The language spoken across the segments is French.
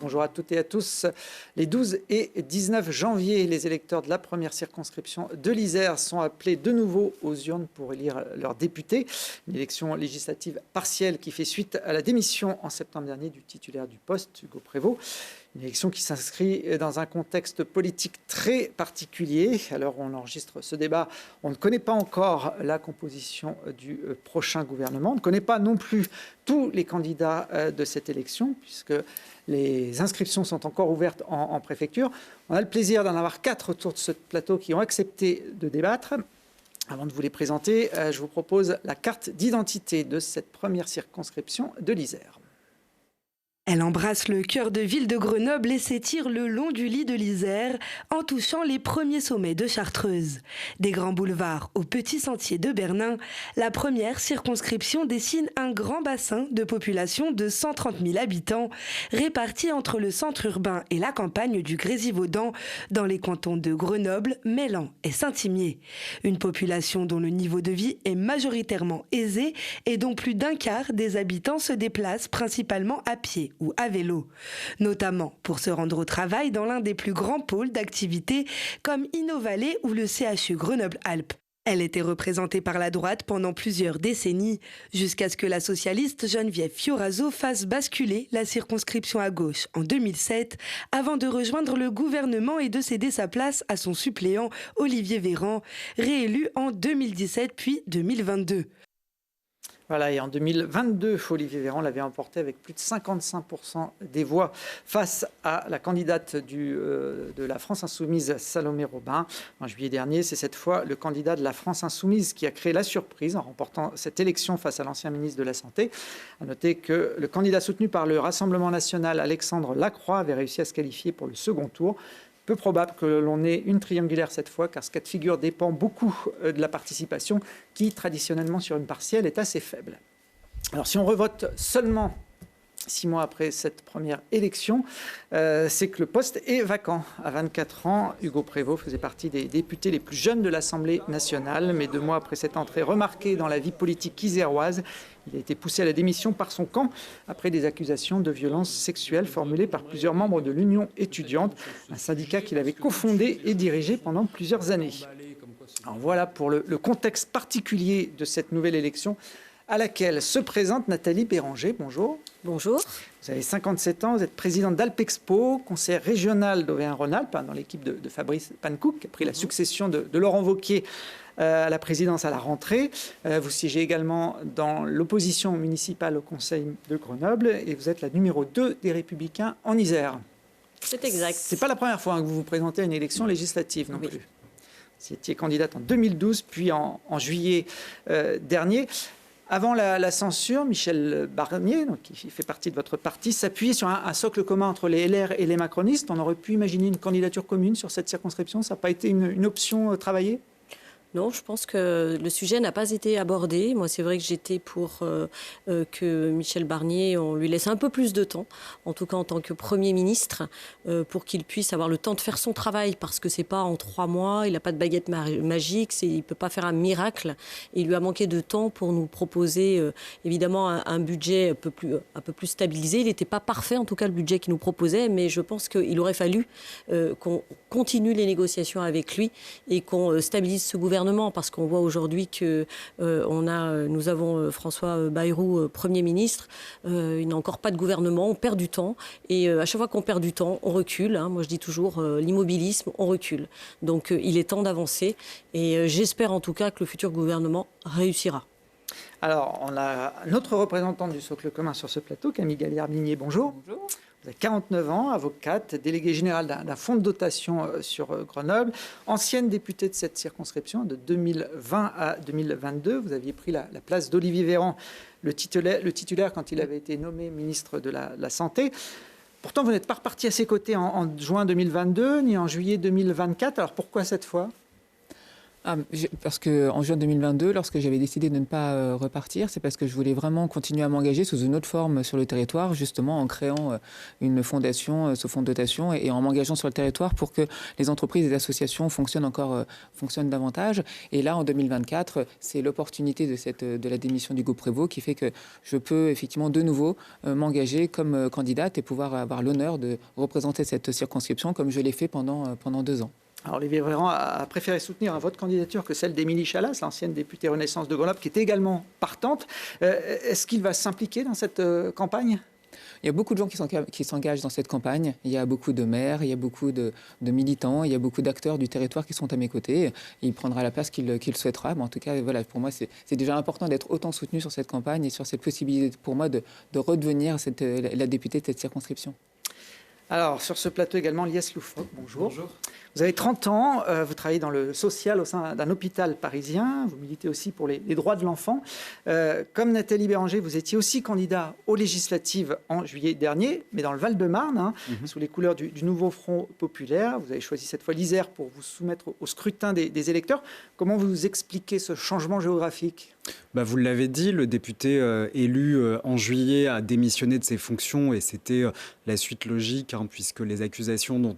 Bonjour à toutes et à tous. Les 12 et 19 janvier, les électeurs de la première circonscription de l'Isère sont appelés de nouveau aux urnes pour élire leurs députés. Une élection législative partielle qui fait suite à la démission en septembre dernier du titulaire du poste, Hugo Prévost. Une élection qui s'inscrit dans un contexte politique très particulier. À l'heure où on enregistre ce débat, on ne connaît pas encore la composition du prochain gouvernement. On ne connaît pas non plus tous les candidats de cette élection, puisque les inscriptions sont encore ouvertes en préfecture. On a le plaisir d'en avoir 4 autour de ce plateau qui ont accepté de débattre. Avant de vous les présenter, je vous propose la carte d'identité de cette première circonscription de l'Isère. Elle embrasse le cœur de ville de Grenoble et s'étire le long du lit de l'Isère en touchant les premiers sommets de Chartreuse. Des grands boulevards aux petits sentiers de Bernin, la première circonscription dessine un grand bassin de population de 130 000 habitants répartis entre le centre urbain et la campagne du Grésivaudan dans les cantons de Grenoble, Meylan et Saint-Imier. Une population dont le niveau de vie est majoritairement aisé et dont plus d'un quart des habitants se déplacent principalement à pied ou à vélo, notamment pour se rendre au travail dans l'un des plus grands pôles d'activité comme Innovalet ou le CHU Grenoble-Alpes. Elle était représentée par la droite pendant plusieurs décennies, jusqu'à ce que la socialiste Geneviève Fioraso fasse basculer la circonscription à gauche en 2007, avant de rejoindre le gouvernement et de céder sa place à son suppléant Olivier Véran, réélu en 2017 puis 2022. Voilà, et en 2022, Olivier Véran l'avait emporté avec plus de 55% des voix face à la candidate de la France Insoumise, Salomé Robin. En juillet dernier, c'est cette fois le candidat de la France Insoumise qui a créé la surprise en remportant cette élection face à l'ancien ministre de la Santé. À noter que le candidat soutenu par le Rassemblement national, Alexandre Lacroix, avait réussi à se qualifier pour le second tour. Peu probable que l'on ait une triangulaire cette fois, car ce cas de figure dépend beaucoup de la participation qui, traditionnellement, sur une partielle, est assez faible. Alors, si on revote seulement 6 mois après cette première élection, c'est que le poste est vacant. À 24 ans, Hugo Prévost faisait partie des députés les plus jeunes de l'Assemblée nationale, mais 2 mois après cette entrée remarquée dans la vie politique iséroise, il a été poussé à la démission par son camp après des accusations de violences sexuelles formulées par plusieurs membres de l'Union étudiante, un syndicat qu'il avait cofondé et dirigé pendant plusieurs années. Alors voilà pour le contexte particulier de cette nouvelle élection à laquelle se présente Nathalie Béranger. Bonjour. Bonjour. Vous avez 57 ans, vous êtes présidente d'Alpexpo, conseillère régionale d'Auvergne-Rhône-Alpes, dans l'équipe de Fabrice Pankouk, qui a pris la succession de Laurent Wauquiez à la présidence à la rentrée. Vous siégez également dans l'opposition municipale au Conseil de Grenoble et vous êtes la numéro 2 des Républicains en Isère. C'est exact. C'est pas la première fois que vous vous présentez à une élection législative non plus. Vous étiez candidate en 2012, puis en juillet dernier. Avant la censure, Michel Barnier, donc, qui fait partie de votre parti, s'appuyait sur un socle commun entre les LR et les macronistes. On aurait pu imaginer une candidature commune sur cette circonscription. Ça n'a pas été une option travaillée ? Non, je pense que le sujet n'a pas été abordé. Moi, c'est vrai que j'étais pour que Michel Barnier, on lui laisse un peu plus de temps, en tout cas en tant que Premier ministre, pour qu'il puisse avoir le temps de faire son travail, parce que c'est pas en 3 mois, il n'a pas de baguette magique, il ne peut pas faire un miracle. Il lui a manqué de temps pour nous proposer, évidemment, un budget un peu plus stabilisé. Il n'était pas parfait, en tout cas, le budget qu'il nous proposait, mais je pense qu'il aurait fallu qu'on continue les négociations avec lui et qu'on stabilise ce gouvernement. Parce qu'on voit aujourd'hui que nous avons François Bayrou, Premier ministre. Il n'a encore pas de gouvernement, on perd du temps. Et à chaque fois qu'on perd du temps, on recule. Moi, je dis toujours, l'immobilisme, on recule. Donc, il est temps d'avancer. Et j'espère en tout cas que le futur gouvernement réussira. Alors, on a notre représentante du socle commun sur ce plateau, Camille Galliard-Migné. Bonjour. Bonjour. Vous avez 49 ans, avocate, déléguée générale d'un fonds de dotation sur Grenoble, ancienne députée de cette circonscription de 2020 à 2022. Vous aviez pris la place d'Olivier Véran, le titulaire quand il avait été nommé ministre de la Santé. Pourtant, vous n'êtes pas reparti à ses côtés en juin 2022, ni en juillet 2024. Alors pourquoi cette fois ? Parce qu'en juin 2022, lorsque j'avais décidé de ne pas repartir, c'est parce que je voulais vraiment continuer à m'engager sous une autre forme sur le territoire, justement en créant une fondation, ce fonds de dotation, et en m'engageant sur le territoire pour que les entreprises et les associations fonctionnent davantage. Et là, en 2024, c'est l'opportunité de la démission d'Hugo Prévost qui fait que je peux effectivement de nouveau m'engager comme candidate et pouvoir avoir l'honneur de représenter cette circonscription comme je l'ai fait pendant 2 ans. Alors, Olivier Véran a préféré soutenir votre candidature que celle d'Émilie Chalas, l'ancienne députée Renaissance de Grenoble, qui était également partante. Est-ce qu'il va s'impliquer dans cette campagne ? Il y a beaucoup de gens qui s'engagent dans cette campagne. Il y a beaucoup de maires, il y a beaucoup de militants, il y a beaucoup d'acteurs du territoire qui sont à mes côtés. Il prendra la place qu'il souhaitera. Mais en tout cas, voilà, pour moi, c'est déjà important d'être autant soutenu sur cette campagne et sur cette possibilité pour moi de redevenir la députée de cette circonscription. Alors, sur ce plateau également, Liès Loufoque, bonjour. Bonjour. Vous avez 30 ans, vous travaillez dans le social au sein d'un hôpital parisien, vous militez aussi pour les droits de l'enfant. Comme Nathalie Béranger, vous étiez aussi candidat aux législatives en juillet dernier, mais dans le Val-de-Marne, sous les couleurs du nouveau Front populaire. Vous avez choisi cette fois l'Isère pour vous soumettre au scrutin des électeurs. Comment vous expliquez ce changement géographique ? Vous l'avez dit, le député élu en juillet a démissionné de ses fonctions et c'était la suite logique, puisque les accusations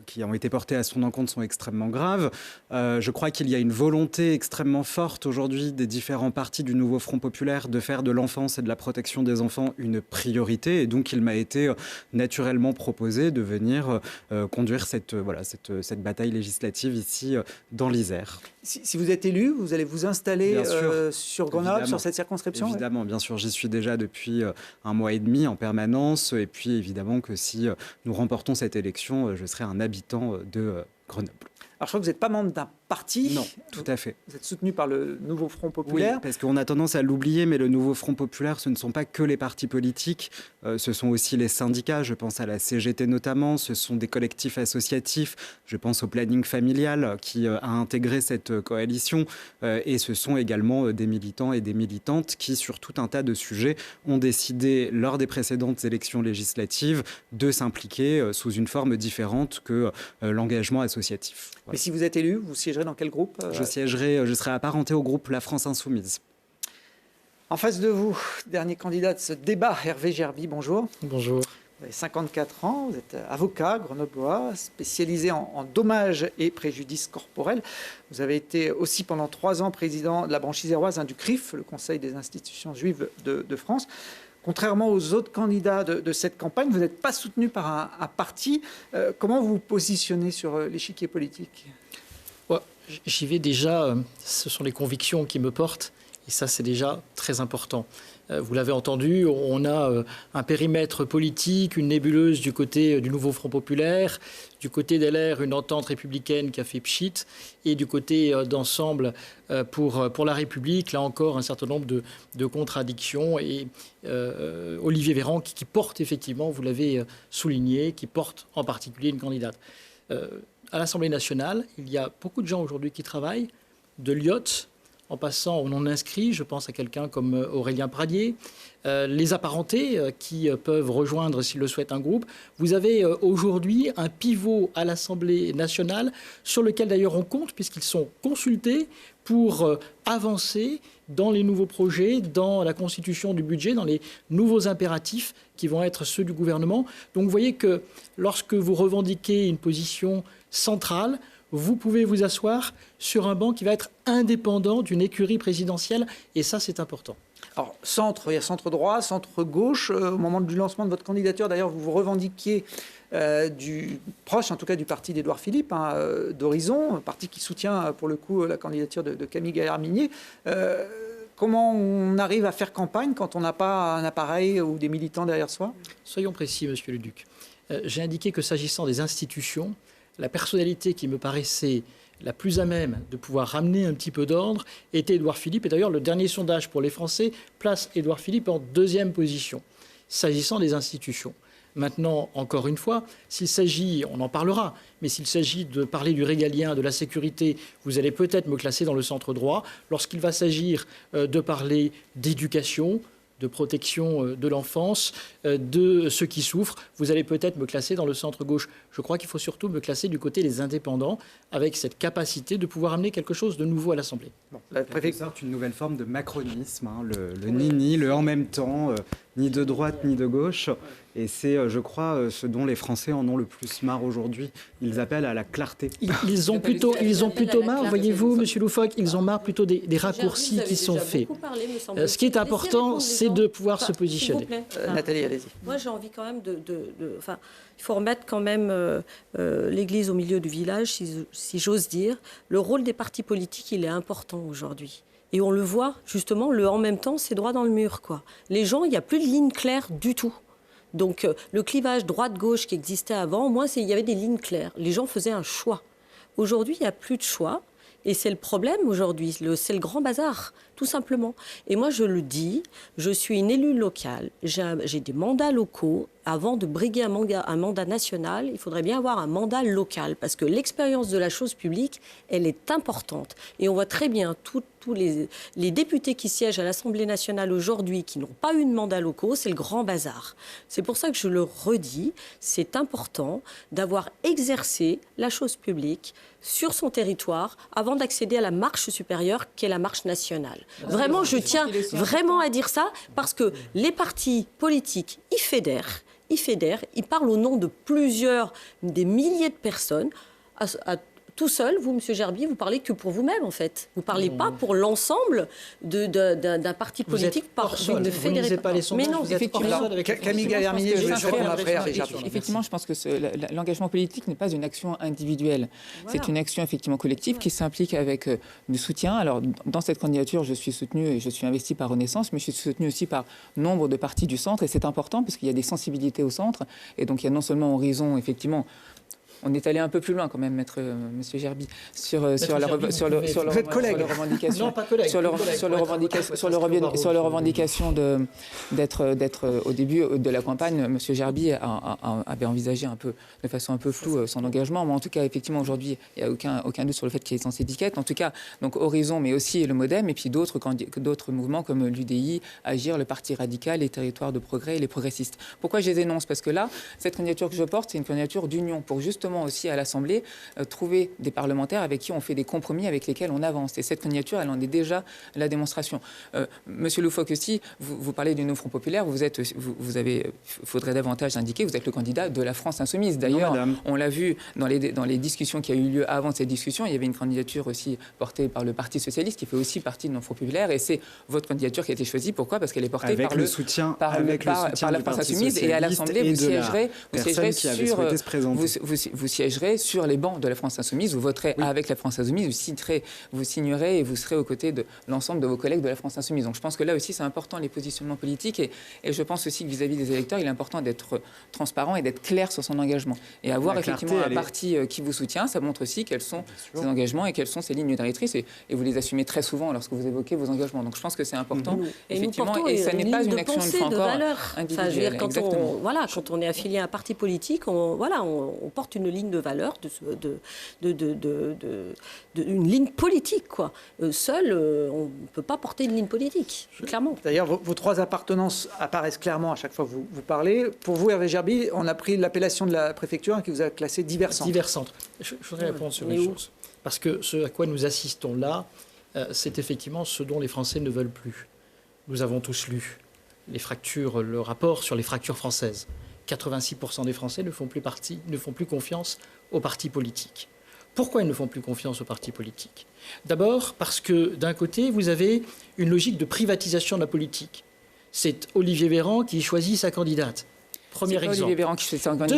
qui ont été portées à son encontre sont extrêmement graves. Je crois qu'il y a une volonté extrêmement forte aujourd'hui des différents partis du nouveau Front populaire de faire de l'enfance et de la protection des enfants une priorité. Et donc, il m'a été naturellement proposé de venir conduire cette bataille législative ici dans l'Isère. Si vous êtes élu, vous allez vous installer sur Grenoble, évidemment, sur cette circonscription ? Évidemment, bien sûr. J'y suis déjà depuis 1 mois et demi en permanence. Et puis, évidemment, que si nous remportons cette élection, je serai un habitant de Grenoble. Alors, je crois que vous n'êtes pas membre d'un parti. Non, tout à fait. Vous êtes soutenu par le nouveau Front populaire. Oui, parce qu'on a tendance à l'oublier, mais le nouveau Front populaire, ce ne sont pas que les partis politiques, ce sont aussi les syndicats, je pense à la CGT notamment, ce sont des collectifs associatifs, je pense au planning familial qui a intégré cette coalition, et ce sont également des militants et des militantes qui, sur tout un tas de sujets, ont décidé, lors des précédentes élections législatives, de s'impliquer sous une forme différente que l'engagement associatif. Voilà. Mais si vous êtes élu, vous siégerez dans quel groupe ? Je serai apparenté au groupe La France Insoumise. En face de vous, dernier candidat de ce débat, Hervé Gerby, bonjour. Bonjour. Vous avez 54 ans, vous êtes avocat grenoblois, spécialisé en dommages et préjudices corporels. Vous avez été aussi pendant 3 ans président de la branche iséroise du CRIF, le Conseil des institutions juives de France. Contrairement aux autres candidats de cette campagne, vous n'êtes pas soutenu par un parti. Comment vous vous positionnez sur l'échiquier politique ? J'y vais déjà, ce sont les convictions qui me portent, et ça c'est déjà très important. Vous l'avez entendu, on a un périmètre politique, une nébuleuse du côté du nouveau Front populaire, du côté d'LR, une entente républicaine qui a fait pchit, et du côté d'Ensemble pour la République, là encore un certain nombre de contradictions, et Olivier Véran qui porte effectivement, vous l'avez souligné, qui porte en particulier une candidate. À l'Assemblée nationale, il y a beaucoup de gens aujourd'hui qui travaillent, de l'IOT, en passant au non-inscrit, je pense à quelqu'un comme Aurélien Pradier, les apparentés qui peuvent rejoindre, s'ils le souhaitent, un groupe. Vous avez aujourd'hui un pivot à l'Assemblée nationale sur lequel d'ailleurs on compte, puisqu'ils sont consultés pour avancer dans les nouveaux projets, dans la constitution du budget, dans les nouveaux impératifs qui vont être ceux du gouvernement. Donc vous voyez que lorsque vous revendiquez une position centrale, vous pouvez vous asseoir sur un banc qui va être indépendant d'une écurie présidentielle, et ça, c'est important. Alors, il y a centre-droit, centre-gauche. Au moment du lancement de votre candidature, d'ailleurs, vous vous revendiquiez proche, en tout cas, du parti d'Édouard Philippe, d'Horizon, un parti qui soutient, pour le coup, la candidature de Camille Gaillard-Migné. Comment on arrive à faire campagne quand on n'a pas un appareil ou des militants derrière soi ? Soyons précis, Monsieur le Duc. J'ai indiqué que s'agissant des institutions, la personnalité qui me paraissait la plus à même de pouvoir ramener un petit peu d'ordre était Édouard Philippe. Et d'ailleurs, le dernier sondage pour les Français place Édouard Philippe en 2e position, s'agissant des institutions. Maintenant, encore une fois, s'il s'agit, on en parlera, mais s'il s'agit de parler du régalien, de la sécurité, vous allez peut-être me classer dans le centre droit. Lorsqu'il va s'agir de parler d'éducation, de protection de l'enfance, de ceux qui souffrent. Vous allez peut-être me classer dans le centre-gauche. Je crois qu'il faut surtout me classer du côté des indépendants, avec cette capacité de pouvoir amener quelque chose de nouveau à l'Assemblée. Bon, la préfecture, c'est une nouvelle forme de macronisme, hein, le ni-ni, le en même temps, ni de droite ni de gauche. Et c'est, je crois, ce dont les Français en ont le plus marre aujourd'hui. Ils appellent à la clarté. Ils ont plutôt marre, voyez-vous, Monsieur Loufoque, ils ont marre plutôt des raccourcis qui sont faits. Ce qui est important, c'est de pouvoir se positionner. Nathalie, allez-y. Moi, j'ai envie quand même enfin, il faut remettre quand même l'église au milieu du village, si j'ose dire. Le rôle des partis politiques, il est important aujourd'hui. Et on le voit, justement, le en même temps, c'est droit dans le mur, quoi. Les gens, il n'y a plus de ligne claire du tout. Donc, le clivage droite-gauche qui existait avant, moi, il y avait des lignes claires. Les gens faisaient un choix. Aujourd'hui, il n'y a plus de choix. Et c'est le problème aujourd'hui. C'est le grand bazar, tout simplement. Et moi, je le dis, je suis une élue locale. J'ai des mandats locaux. Avant de briguer un mandat national, il faudrait bien avoir un mandat local. Parce que l'expérience de la chose publique, elle est importante. Et on voit très bien tous les députés qui siègent à l'Assemblée nationale aujourd'hui, qui n'ont pas eu de mandat locaux, c'est le grand bazar. C'est pour ça que je le redis, c'est important d'avoir exercé la chose publique sur son territoire avant d'accéder à la marche supérieure qui est la marche nationale. Vraiment, je tiens vraiment à dire ça parce que les partis politiques y fédèrent, ils parlent au nom de des milliers de personnes. Tout seul, vous, M. Gerbier, vous parlez que pour vous-même, en fait. Vous ne parlez pas pour l'ensemble d'un parti politique par une fédération. Mais non, effectivement. Camille Gaillard-Minier, je vais répondre après à Richard. Effectivement, je pense que l'engagement politique n'est pas une action individuelle. Voilà. C'est une action effectivement collective qui s'implique avec du soutien. Alors, dans cette candidature, je suis soutenue et je suis investie par Renaissance, mais je suis soutenue aussi par nombre de partis du centre. Et c'est important parce qu'il y a des sensibilités au centre. Et donc, il y a non seulement Horizon, effectivement. On est allé un peu plus loin quand même, Monsieur Gerbi, sur la revendication d'être au début de la campagne. Monsieur Gerbi avait envisagé de façon un peu floue son engagement, mais en tout cas effectivement aujourd'hui il n'y a aucun doute sur le fait qu'il est sans étiquette. En tout cas donc Horizon, mais aussi le MoDem et puis d'autres mouvements comme l'UDI, Agir, le Parti radical, les Territoires de progrès et les progressistes. Pourquoi je les énonce? Parce que là, cette candidature que je porte, c'est une candidature d'union pour justement aussi à l'Assemblée trouver des parlementaires avec qui on fait des compromis, avec lesquels on avance. Et cette candidature, elle en est déjà la démonstration. Monsieur Loufoque aussi, vous parlez du nouveau Front populaire, faudrait davantage indiquer, vous êtes le candidat de la France insoumise. D'ailleurs, on l'a vu dans les discussions qui a eu lieu avant cette discussion, il y avait une candidature aussi portée par le Parti socialiste qui fait aussi partie de notre Front populaire et c'est votre candidature qui a été choisie. Pourquoi? Parce qu'elle est portée par la France insoumise et à l'Assemblée, vous siégerez sur les bancs de la France insoumise, vous voterez avec la France insoumise, vous signerez et vous serez aux côtés de l'ensemble de vos collègues de la France insoumise. Donc je pense que là aussi c'est important les positionnements politiques et je pense aussi que vis-à-vis des électeurs, il est important d'être transparent et d'être clair sur son engagement. Et avoir effectivement un parti qui vous soutient, ça montre aussi quels sont ses engagements et quelles sont ses lignes directrices et vous les assumez très souvent lorsque vous évoquez vos engagements. Donc je pense que c'est important, effectivement, et ça n'est pas une action une fois encore individuelle. Quand on est affilié à un parti politique, on porte une ligne de valeur, une ligne politique, quoi. Seul, on ne peut pas porter une ligne politique, clairement. D'ailleurs, vos trois appartenances apparaissent clairement à chaque fois que vous parlez. Pour vous, Hervé Gerbi, on a pris l'appellation de la préfecture qui vous a classé divers centres. Divers centres. Je voudrais répondre sur une chose. Parce que ce à quoi nous assistons là, c'est effectivement ce dont les Français ne veulent plus. Nous avons tous lu le rapport sur les fractures françaises. 86% des Français ne font plus confiance aux partis politiques. Pourquoi ils ne font plus confiance aux partis politiques? D'abord parce que d'un côté, vous avez une logique de privatisation de la politique. C'est Olivier Véran qui choisit sa candidate. Premier exemple. Olivier Véran qui choisit sa candidate.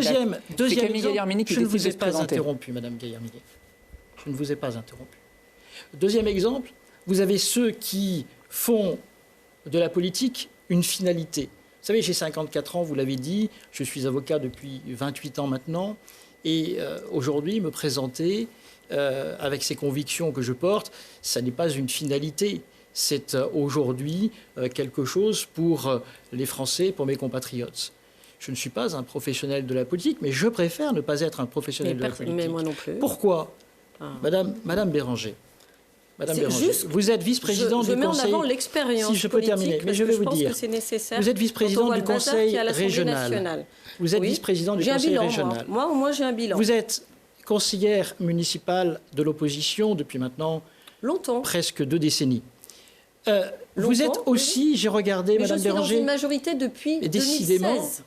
Deuxième exemple, je ne vous ai pas interrompu, Madame Gaillard-Minier. Je ne vous ai pas interrompu. Deuxième exemple, vous avez ceux qui font de la politique une finalité. Vous savez, j'ai 54 ans, vous l'avez dit, je suis avocat depuis 28 ans maintenant, et aujourd'hui, me présenter avec ces convictions que je porte, ça n'est pas une finalité. C'est aujourd'hui quelque chose pour les Français, pour mes compatriotes. Je ne suis pas un professionnel de la politique, mais je préfère ne pas être un professionnel de la politique. Mais moi non plus. Pourquoi? Madame Béranger, Madame C'est Béranger, juste- vous êtes vice-présidente Je du mets en Conseil. avant l'expérience Si je peux terminer, politique, mais parce je que vais vous pense dire. que c'est nécessaire. Vous êtes vice-présidente Quand on voit du le bazar Conseil qu'il y a à l'Assemblée régional. nationale. Vous êtes Oui. vice-présidente du J'ai un Conseil bilan, régional. Moi, j'ai un bilan. Vous êtes conseillère municipale de l'opposition depuis maintenant Longtemps. presque 2 décennies. Vous Longtemps, êtes aussi, j'ai regardé, Mais Madame je suis dans Béranger, une majorité depuis et décidément, 2016.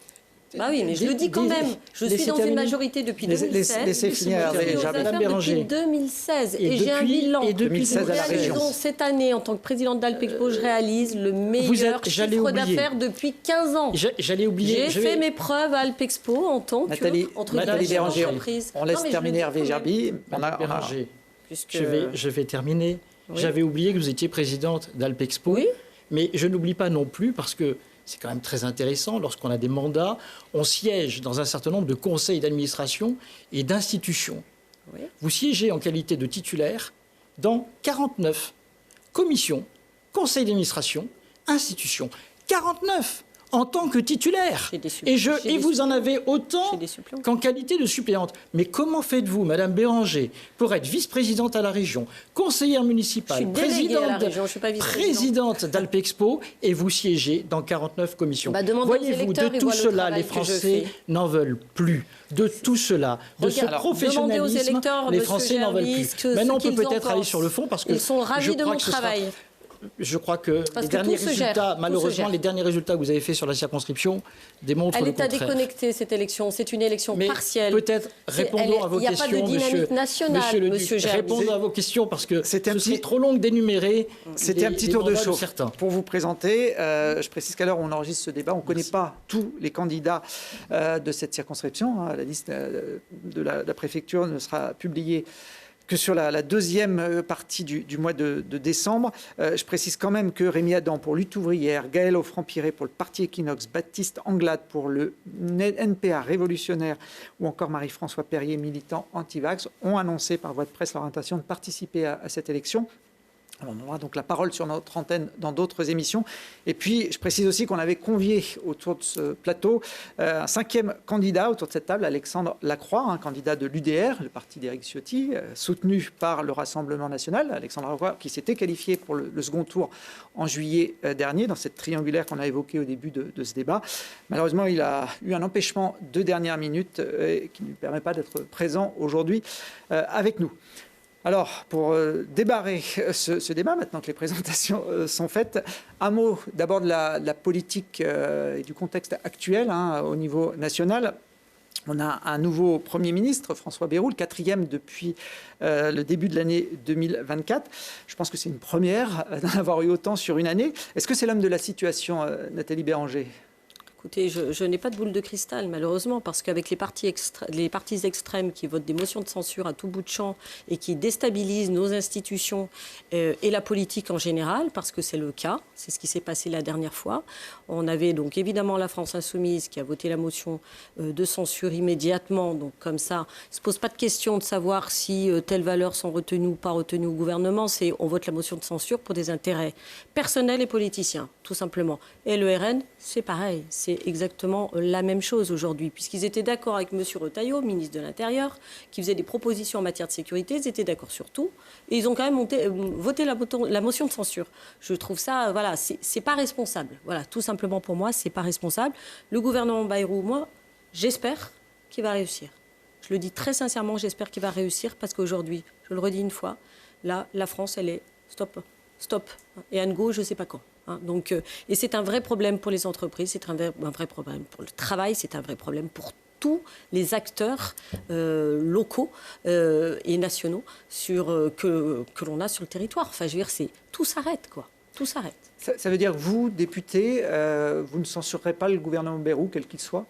Bah oui, mais je le dis quand même. Je suis laissez dans une terminer. majorité depuis Laissez 2016. finir Je Hervé suis aux Jabet. affaires Béranger. depuis 2016. Et, Et j'ai un depuis- bilan. et depuis 2016 à la Nous région. réalisons cette année, en tant que présidente d'Alpexpo, je réalise le Vous meilleur êtes- j'allais chiffre oublier. d'affaires depuis 15 ans. J'allais oublier. J'ai fait mes preuves à Alpexpo en tant Nathalie qu'entreprise. Béranger, on laisse Non, mais je terminer le dis Hervé quand même. Jarby. Béranger, Puisque... je vais terminer. Oui. J'avais oublié que vous étiez présidente d'Alpexpo. Oui. Mais je n'oublie pas non plus, parce que c'est quand même très intéressant, lorsqu'on a des mandats, on siège dans un certain nombre de conseils d'administration et d'institutions. Oui. Vous siégez en qualité de titulaire dans 49 commissions, conseils d'administration, institutions. 49 en tant que titulaire. J'ai des sup- Et j'ai des vous en avez autant J'ai des suppléants. qu'en qualité de suppléante. Mais comment faites-vous, Madame Béranger, pour être vice-présidente à la région, conseillère Je municipale, suis déléguée à la présidente, région, je suis pas vice-présidente. présidente d'Alpexpo, et vous siégez dans 49 commissions? Bah, demandez aux Voyez-vous, électeurs, de ils tout voient le cela, travail les que je Français fais. n'en veulent plus. De tout cela, de ce Regarde, alors, professionnalisme, demandez aux électeurs, les Monsieur Français n'en veulent Gervis, plus. que Maintenant, on ce peut qu'ils en peut-être aller pensent. sur le fond, parce que Ils sont je ravis de crois mon que ce sera- travail. Je crois que Parce les que derniers tout se gère, résultats, tout se malheureusement, gère. les derniers résultats que vous avez faits sur la circonscription démontrent Elle le est à contraire. déconnecter, cette élection. C'est une élection Mais partielle. peut-être répondons à vos Il n'y a questions, pas de dynamique nationale, monsieur le monsieur Duc. Gervis. Répondons à vos questions, parce que C'était un ce serait petit- trop long d'énumérer. C'était un petit tour de mandats chauffe certains. pour vous présenter. Je précise qu'à l'heure où on enregistre ce débat, on ne connaît pas tous les candidats de cette circonscription. La liste de la préfecture ne sera publiée que sur la deuxième partie du mois de décembre. Je précise quand même que Rémi Adam pour Lutte ouvrière, Gaël Offran-Piré pour le Parti Equinox, Baptiste Anglade pour le NPA révolutionnaire ou encore Marie-François Perrier, militant anti-vax, ont annoncé par voie de presse leur intention de participer à cette élection. Alors, on aura donc la parole sur notre antenne dans d'autres émissions. Et puis, je précise aussi qu'on avait convié autour de ce plateau un 5e candidat autour de cette table, Alexandre Lacroix, un candidat de l'UDR, le parti d'Éric Ciotti, soutenu par le Rassemblement national. Alexandre Lacroix qui s'était qualifié pour le second tour en juillet dernier, dans cette triangulaire qu'on a évoquée au début de ce débat. Malheureusement, il a eu un empêchement de dernière minute qui ne lui permet pas d'être présent aujourd'hui avec nous. Alors, pour débarrer ce débat, maintenant que les présentations sont faites, un mot d'abord de la politique et du contexte actuel au niveau national. On a un nouveau Premier ministre, François Bayrou, le 4e depuis le début de l'année 2024. Je pense que c'est une première d'en avoir eu autant sur une année. Est-ce que c'est l'homme de la situation, Nathalie Béranger ? Écoutez, je n'ai pas de boule de cristal, malheureusement, parce qu'avec les partis extrêmes qui votent des motions de censure à tout bout de champ et qui déstabilisent nos institutions et la politique en général, parce que c'est le cas, c'est ce qui s'est passé la dernière fois. On avait donc évidemment la France insoumise qui a voté la motion de censure immédiatement, donc comme ça, il ne se pose pas de question de savoir si telles valeurs sont retenues ou pas retenues au gouvernement, on vote la motion de censure pour des intérêts personnels et politiciens, tout simplement. Et le RN, c'est pareil, c'est exactement la même chose aujourd'hui, puisqu'ils étaient d'accord avec M. Retailleau, ministre de l'Intérieur, qui faisait des propositions en matière de sécurité, ils étaient d'accord sur tout, et ils ont quand même voté la motion de censure. Je trouve ça, voilà, c'est pas responsable. Voilà, tout simplement pour moi, c'est pas responsable. Le gouvernement Bayrou, moi, j'espère qu'il va réussir. Je le dis très sincèrement, j'espère qu'il va réussir, parce qu'aujourd'hui, je le redis une fois, là, la France, elle est stop, et and go, je sais pas quand. Donc, et c'est un vrai problème pour les entreprises, c'est un vrai problème pour le travail, c'est un vrai problème pour tous les acteurs locaux et nationaux que l'on a sur le territoire. Enfin, je veux dire, tout s'arrête, quoi. Tout s'arrête. Ça veut dire que vous, député, vous ne censurerez pas le gouvernement Bayrou, quel qu'il soit ?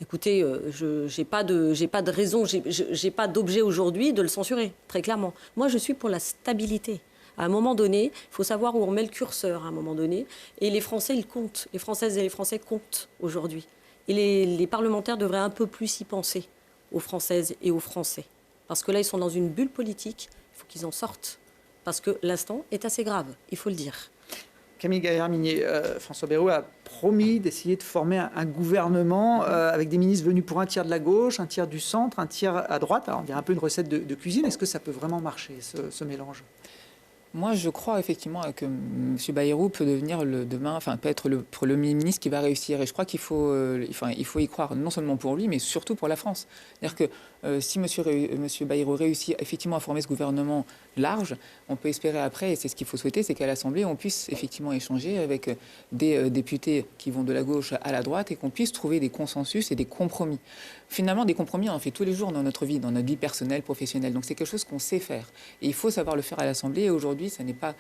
Écoutez, je n'ai pas de raison, j'ai pas d'objet aujourd'hui de le censurer, très clairement. Moi, je suis pour la stabilité. À un moment donné, il faut savoir où on met le curseur à un moment donné. Et les Français, ils comptent. Les Françaises et les Français comptent aujourd'hui. Et les parlementaires devraient un peu plus y penser, aux Françaises et aux Français. Parce que là, ils sont dans une bulle politique. Il faut qu'ils en sortent. Parce que l'instant est assez grave, il faut le dire. Camille Gaillard-Minier, François Bayrou a promis d'essayer de former un gouvernement avec des ministres venus pour un tiers de la gauche, un tiers du centre, un tiers à droite. Alors, on dirait un peu une recette de cuisine. Est-ce que ça peut vraiment marcher, ce mélange ? Moi, je crois effectivement que M. Bayrou peut devenir peut être le Premier ministre qui va réussir. Et je crois qu'il faut y croire, non seulement pour lui, mais surtout pour la France. C'est-à-dire que si M. Bayrou réussit effectivement à former ce gouvernement large, on peut espérer après, et c'est ce qu'il faut souhaiter, c'est qu'à l'Assemblée, on puisse effectivement échanger avec des députés qui vont de la gauche à la droite et qu'on puisse trouver des consensus et des compromis. Finalement, des compromis, on en fait tous les jours dans notre vie personnelle, professionnelle. Donc c'est quelque chose qu'on sait faire. Et il faut savoir le faire à l'Assemblée. Et aujourd'hui, ça n'est pas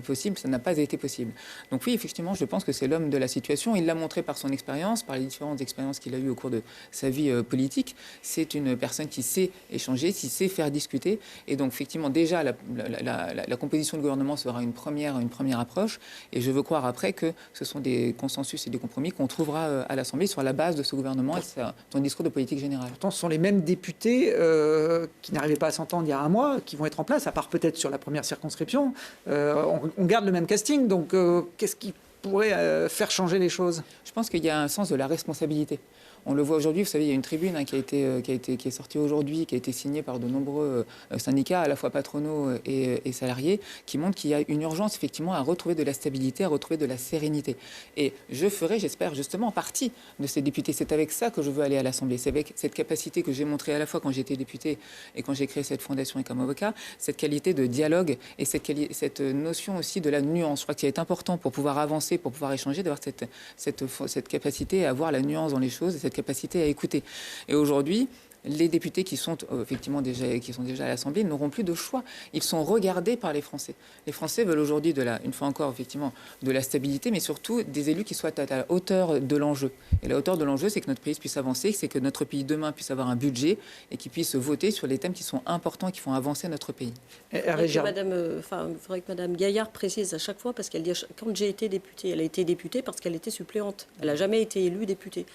possible, ça n'a pas été possible. Donc oui, effectivement, je pense que c'est l'homme de la situation. Il l'a montré par son expérience, par les différentes expériences qu'il a eues au cours de sa vie politique. C'est une personne qui sait échanger, qui sait faire discuter. Et donc, effectivement, déjà, la composition du gouvernement sera une première approche. Et je veux croire après que ce sont des consensus et des compromis qu'on trouvera à l'Assemblée sur la base de ce gouvernement et son discours de politique générale. Pourtant, ce sont les mêmes députés qui n'arrivaient pas à s'entendre il y a un mois qui vont être en place, à part peut-être sur la première circonscription. On garde le même casting, donc qu'est-ce qui pourrait faire changer les choses ? Je pense qu'il y a un sens de la responsabilité. On le voit aujourd'hui, vous savez, il y a une tribune qui est sortie aujourd'hui, qui a été signée par de nombreux syndicats, à la fois patronaux et salariés, qui montrent qu'il y a une urgence effectivement à retrouver de la stabilité, à retrouver de la sérénité. Et je ferai, j'espère, justement partie de ces députés. C'est avec ça que je veux aller à l'Assemblée. C'est avec cette capacité que j'ai montrée à la fois quand j'étais député et quand j'ai créé cette fondation et comme avocat, cette qualité de dialogue et cette notion aussi de la nuance. Je crois qu'il est important pour pouvoir avancer, pour pouvoir échanger, d'avoir cette capacité à voir la nuance dans les choses et cette capacité à écouter. Et aujourd'hui, les députés qui sont effectivement déjà à l'Assemblée n'auront plus de choix. Ils sont regardés par les Français. Les Français veulent aujourd'hui, une fois encore, effectivement, de la stabilité, mais surtout des élus qui soient à la hauteur de l'enjeu. Et la hauteur de l'enjeu, c'est que notre pays puisse avancer, c'est que notre pays demain puisse avoir un budget et qu'il puisse voter sur les thèmes qui sont importants et qui font avancer notre pays. Il faudrait que Mme Gaillard précise à chaque fois, parce qu'elle dit, quand j'ai été députée, elle a été députée parce qu'elle était suppléante. Elle n'a jamais été élue députée.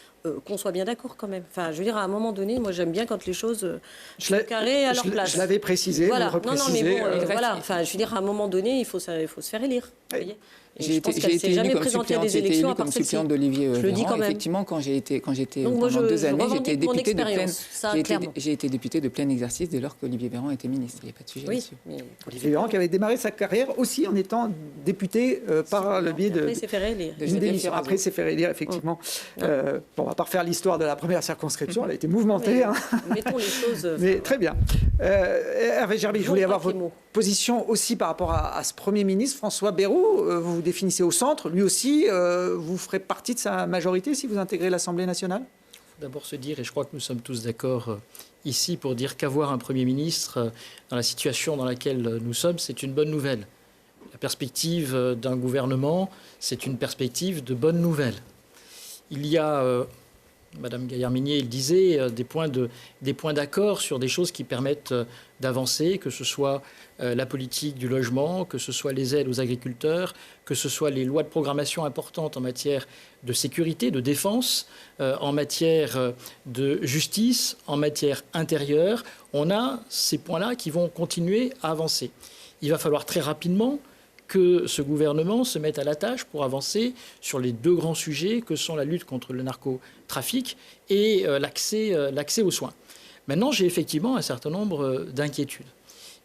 Qu'on soit bien d'accord quand même. Enfin, je veux dire, à un moment donné, moi j'aime bien quand les choses sont carrées à leur place. Je l'avais précisé, voilà. vous le reprécisez. Non, mais bon, voilà. Enfin, je veux dire, à un moment donné, il faut se faire élire. Vous voyez. J'ai été élue comme suppléante comme suppléante d'Olivier Véran. Effectivement, quand j'ai été pendant 2 années, j'ai été députée de plein exercice dès lors qu'Olivier Véran était ministre. Il n'y a pas de sujet là-dessus. Olivier Véran qui avait démarré sa carrière aussi en étant député par le biais de... Après, il s'est fait élire. Après, il s'est fait élire, effectivement. On ne va pas refaire l'histoire de la première circonscription. Elle a été mouvementée. Mettons les choses... Mais très bien. Hervé Gerby, je voulais avoir votre position aussi par rapport à ce Premier ministre, François Bayrou. Vous vous définissez au centre. Lui aussi, vous ferez partie de sa majorité si vous intégrez l'Assemblée nationale ? Il faut d'abord se dire, et je crois que nous sommes tous d'accord ici pour dire qu'avoir un Premier ministre dans la situation dans laquelle nous sommes, c'est une bonne nouvelle. La perspective d'un gouvernement, c'est une perspective de bonne nouvelle. Il y a... Madame Gaillard-Minier, il disait, des points d'accord sur des choses qui permettent d'avancer, que ce soit la politique du logement, que ce soit les aides aux agriculteurs, que ce soit les lois de programmation importantes en matière de sécurité, de défense, en matière de justice, en matière intérieure. On a ces points-là qui vont continuer à avancer. Il va falloir très rapidement que ce gouvernement se mette à la tâche pour avancer sur les 2 grands sujets que sont la lutte contre le narcotrafic et l'accès aux soins. Maintenant, j'ai effectivement un certain nombre d'inquiétudes.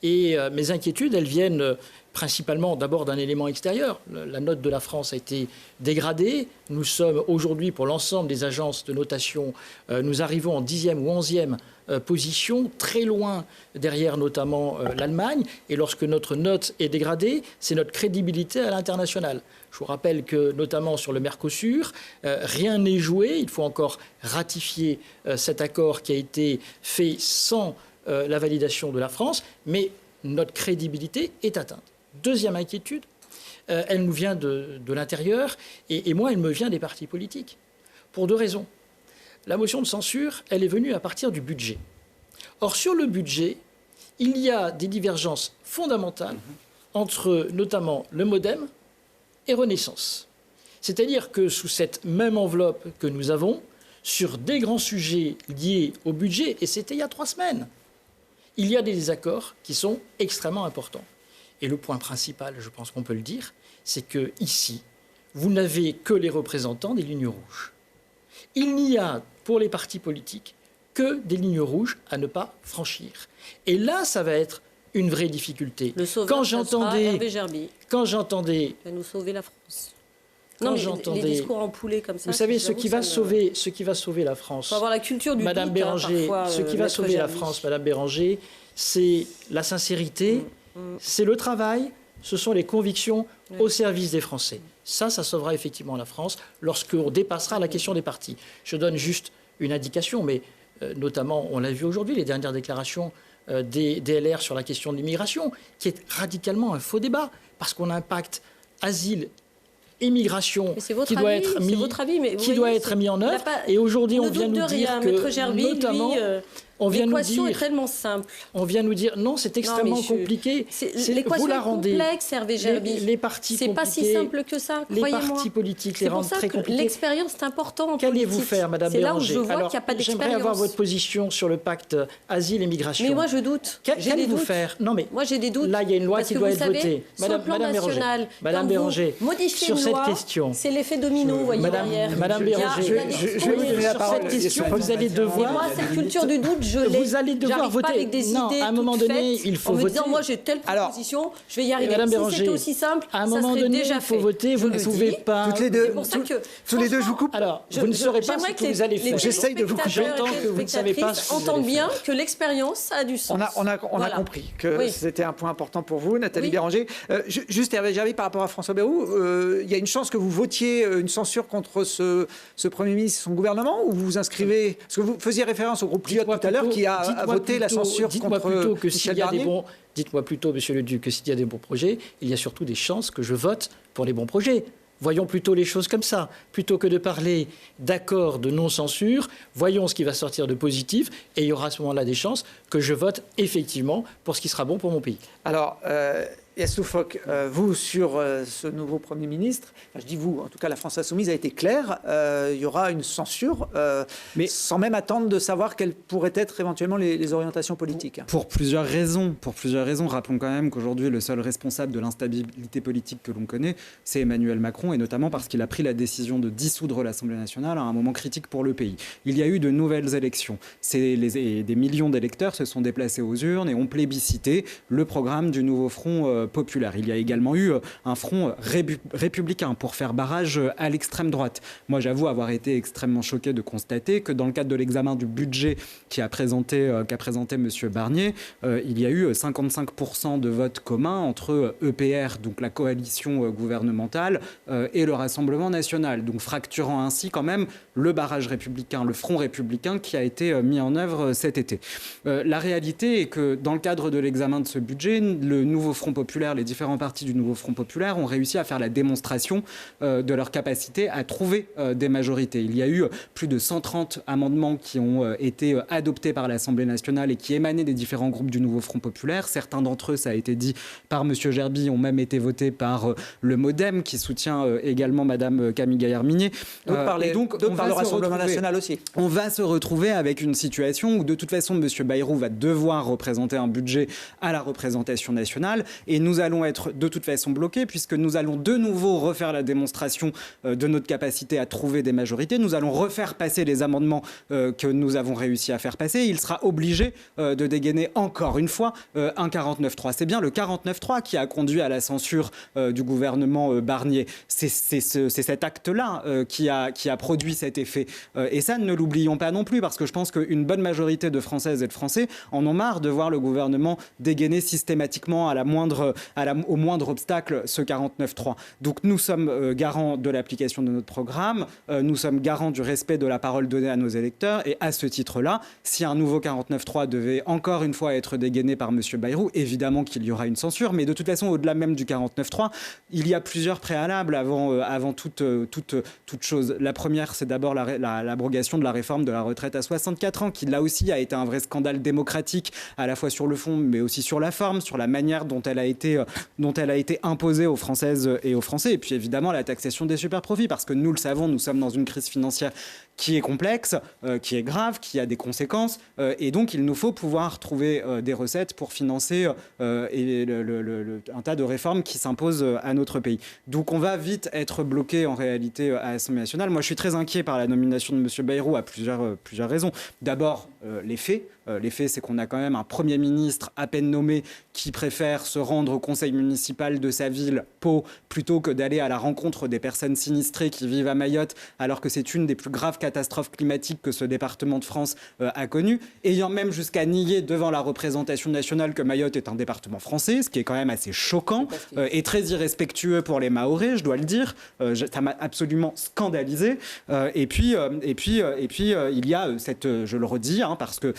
Et mes inquiétudes, elles viennent principalement d'abord d'un élément extérieur. La note de la France a été dégradée. Nous sommes aujourd'hui, pour l'ensemble des agences de notation, nous arrivons en 10e ou 11e position, très loin derrière notamment l'Allemagne. Et lorsque notre note est dégradée, c'est notre crédibilité à l'international. Je vous rappelle que, notamment sur le Mercosur, rien n'est joué. Il faut encore ratifier cet accord qui a été fait sans la validation de la France, mais notre crédibilité est atteinte. Deuxième inquiétude, elle nous vient de l'intérieur, et moi, elle me vient des partis politiques, pour 2 raisons. La motion de censure, elle est venue à partir du budget. Or, sur le budget, il y a des divergences fondamentales entre notamment le MoDem et Renaissance. C'est-à-dire que sous cette même enveloppe que nous avons, sur des grands sujets liés au budget, et c'était il y a 3 semaines, il y a des désaccords qui sont extrêmement importants. Et le point principal, je pense qu'on peut le dire, c'est que ici, vous n'avez que les représentants des lignes rouges. Il n'y a, pour les partis politiques, que des lignes rouges à ne pas franchir. Et là, ça va être une vraie difficulté. Le sauveur, ça sera Hervé Gerby. Quand j'entendais... Il va nous sauver la France. Quand non, j'entendais... les discours emploulés comme ça... Vous savez, ce qui va sauver la France... Il faut avoir la culture du Madame doute, Béranger, parfois, ce qui va sauver la France, Madame Béranger, c'est la sincérité, c'est le travail, ce sont les convictions au service des Français. Ça sauvera effectivement la France lorsqu'on dépassera la question des partis. Je donne juste une indication, mais notamment, on l'a vu aujourd'hui, les dernières déclarations des LR sur la question de l'immigration, qui est radicalement un faux débat, parce qu'on a un pacte asile immigration qui doit être mis en œuvre. Et aujourd'hui, on vient nous dire que, notamment, l'équation est tellement simple. On vient nous dire non, c'est extrêmement compliqué. L'équation est complexe, Hervé Gerby. Les partis c'est pas si simple que ça, croyez-moi. Les partis politiques les rendent très compliqués. L'expérience est important. Qu'allez-vous faire, Madame Béranger? C'est là où je vois qu'il n'y a pas d'expérience. J'aimerais avoir votre position sur le pacte asile et migration. Mais moi, je doute. Qu'allez-vous faire? Non, mais moi, j'ai des doutes. Là, il y a une loi qui doit être votée. Madame Béranger, sur cette question, c'est l'effet domino, vous voyez derrière. Madame Béranger, je vais vous donner la parole. Cette question, vous allez devoir. Moi, cette culture du doute, je l'ai. Vous allez devoir voter. Avec des idées à un moment donné, il faut voter. En me disant, moi, j'ai telle proposition, je vais y arriver. Madame Si Béranger, c'était aussi simple, à un moment donné, il faut voter. Vous ne pouvez pas. Toutes les deux, tous les deux, je vous coupe. Alors, vous ne saurez pas ce que vous allez faire. J'essaye de vous couper. J'entends que vous ne savez pas ce que vous allez faire. Entendent bien que l'expérience a du sens. On a compris que c'était un point important pour vous, Nathalie Béranger. Juste, Hervé Gerby, par rapport à François Bayrou, il y a une chance que vous votiez une censure contre ce Premier ministre et son gouvernement, ou vous vous inscrivez... Parce que vous faisiez référence au groupe Lyot tout à l'heure qui a voté la censure contre Michel Barnier. Dites-moi plutôt, Monsieur le Duc, que s'il y a des bons projets, il y a surtout des chances que je vote pour les bons projets. Voyons plutôt les choses comme ça. Plutôt que de parler d'accord de non-censure, voyons ce qui va sortir de positif et il y aura à ce moment-là des chances que je vote effectivement pour ce qui sera bon pour mon pays. Alors, Yassou Fock, vous, sur ce nouveau Premier ministre, enfin, je dis vous, en tout cas la France Insoumise a été claire, il y aura une censure, mais sans même attendre de savoir quelles pourraient être éventuellement les orientations politiques. Pour plusieurs raisons. Rappelons quand même qu'aujourd'hui, le seul responsable de l'instabilité politique que l'on connaît, c'est Emmanuel Macron, et notamment parce qu'il a pris la décision de dissoudre l'Assemblée nationale à un moment critique pour le pays. Il y a eu de nouvelles élections. Et des millions d'électeurs se sont déplacés aux urnes et ont plébiscité le programme du nouveau Front populaire. Il y a également eu un front républicain pour faire barrage à l'extrême droite. Moi, j'avoue avoir été extrêmement choqué de constater que dans le cadre de l'examen du budget qu'a présenté M. Barnier, il y a eu 55% de votes communs entre EPR, donc la coalition gouvernementale, et le Rassemblement national, donc fracturant ainsi quand même le barrage républicain, le front républicain qui a été mis en œuvre cet été. La réalité est que dans le cadre de l'examen de ce budget, le nouveau Front populaire, les différents partis du nouveau Front populaire ont réussi à faire la démonstration de leur capacité à trouver des majorités. Il y a eu plus de 130 amendements qui ont été adoptés par l'Assemblée nationale et qui émanaient des différents groupes du nouveau Front populaire. Certains d'entre eux, ça a été dit par M. Gerby, ont même été votés par le MoDem qui soutient également Mme Camille Gaillard-Minier. D'autres par le Rassemblement national aussi. On va se retrouver avec une situation où de toute façon M. Bayrou va devoir représenter un budget à la représentation nationale et nous allons être de toute façon bloqués puisque nous allons de nouveau refaire la démonstration de notre capacité à trouver des majorités. Nous allons refaire passer les amendements que nous avons réussi à faire passer. Il sera obligé de dégainer encore une fois un 49.3. C'est bien le 49.3 qui a conduit à la censure du gouvernement Barnier. C'est cet acte-là qui a produit cet effet. Et ça, ne l'oublions pas non plus, parce que je pense qu'une bonne majorité de Françaises et de Français en ont marre de voir le gouvernement dégainer systématiquement au moindre obstacle ce 49.3. Donc nous sommes garants de l'application de notre programme, nous sommes garants du respect de la parole donnée à nos électeurs, et à ce titre-là, si un nouveau 49.3 devait encore une fois être dégainé par M. Bayrou, évidemment qu'il y aura une censure, mais de toute façon, au-delà même du 49.3, il y a plusieurs préalables avant toute chose. La première, c'est d'abord l'abrogation de la réforme de la retraite à 64 ans, qui là aussi a été un vrai scandale démocratique, à la fois sur le fond, mais aussi sur la forme, sur la manière dont elle a été imposée aux Françaises et aux Français. Et puis évidemment, la taxation des superprofits, parce que nous le savons, nous sommes dans une crise financière qui est complexe, qui est grave, qui a des conséquences. Et donc, il nous faut pouvoir trouver des recettes pour financer un tas de réformes qui s'imposent à notre pays. Donc, on va vite être bloqué en réalité à l'Assemblée nationale. Moi, je suis très inquiet par la nomination de M. Bayrou à plusieurs raisons. D'abord, les faits. Les faits, c'est qu'on a quand même un Premier ministre à peine nommé qui préfère se rendre au conseil municipal de sa ville, Pau, plutôt que d'aller à la rencontre des personnes sinistrées qui vivent à Mayotte, alors que c'est une des plus graves catastrophes climatiques que ce département de France a connues, ayant même jusqu'à nier devant la représentation nationale que Mayotte est un département français, ce qui est quand même assez choquant et très irrespectueux pour les Mahorais, je dois le dire. Ça m'a absolument scandalisé. Et puis, il y a je le redis, parce que